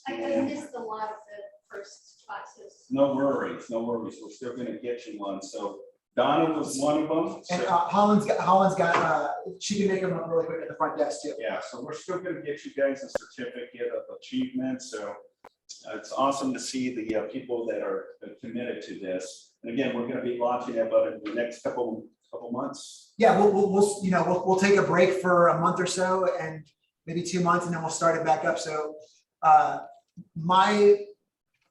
I and- missed a lot of the first classes. No worries, no worries. We're still gonna get you one. So Donna was one of them. And So- Holland's got, she can make them up really quick at the front desk too. Yeah, so we're still gonna get you guys a certificate of achievement, so it's awesome to see the people that are committed to this. And again, we're gonna be launching it about in the next couple months. Yeah, we'll take a break for a month or so and maybe 2 months, and then we'll start it back up. So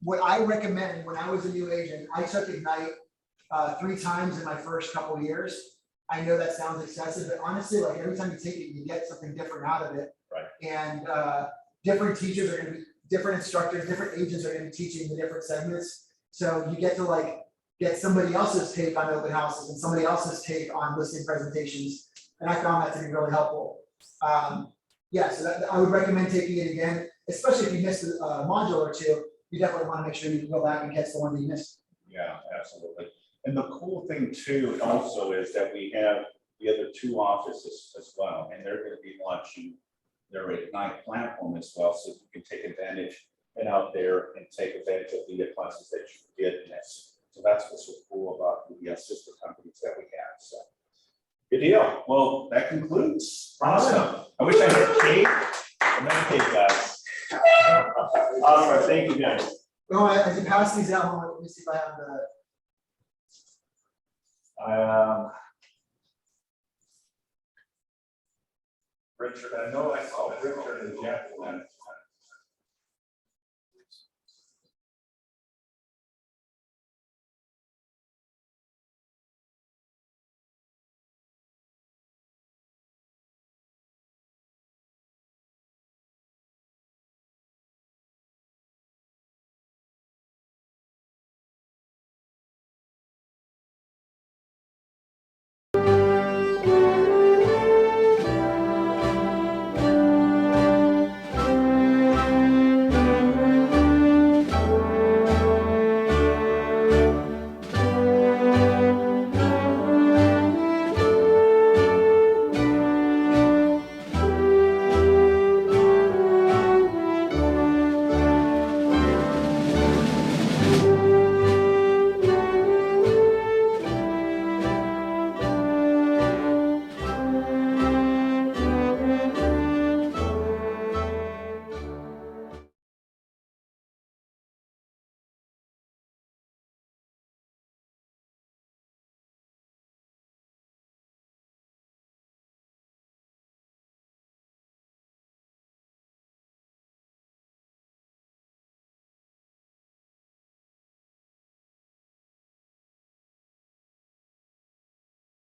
what I recommend when I was a new agent, I took Ignite 3 times in my first couple of years. I know that sounds excessive, but honestly, like every time you take it, you get something different out of it. Right. And different teachers are gonna be, different instructors, different agents are gonna be teaching the different segments. So you get to like get somebody else's take on open houses and somebody else's take on listing presentations. And I found that to be really helpful. Yeah, so I would recommend taking it again, especially if you missed a module or two. You definitely want to make sure you go back and catch the one that you missed. Yeah, absolutely. And the cool thing too, also is that we have the other 2 offices as well, and they're gonna be launching their Ignite platform as well, so you can take advantage and out there and take advantage of the classes that you did miss. So that's what's so cool about the sister companies that we have, so. Good deal. Well, that concludes. Awesome. I wish I had cake. I'm gonna cake, guys. Awesome, thank you, guys. Oh, as you pass these out, let me see if I have the. Richard, I know I saw Richard and Jeff.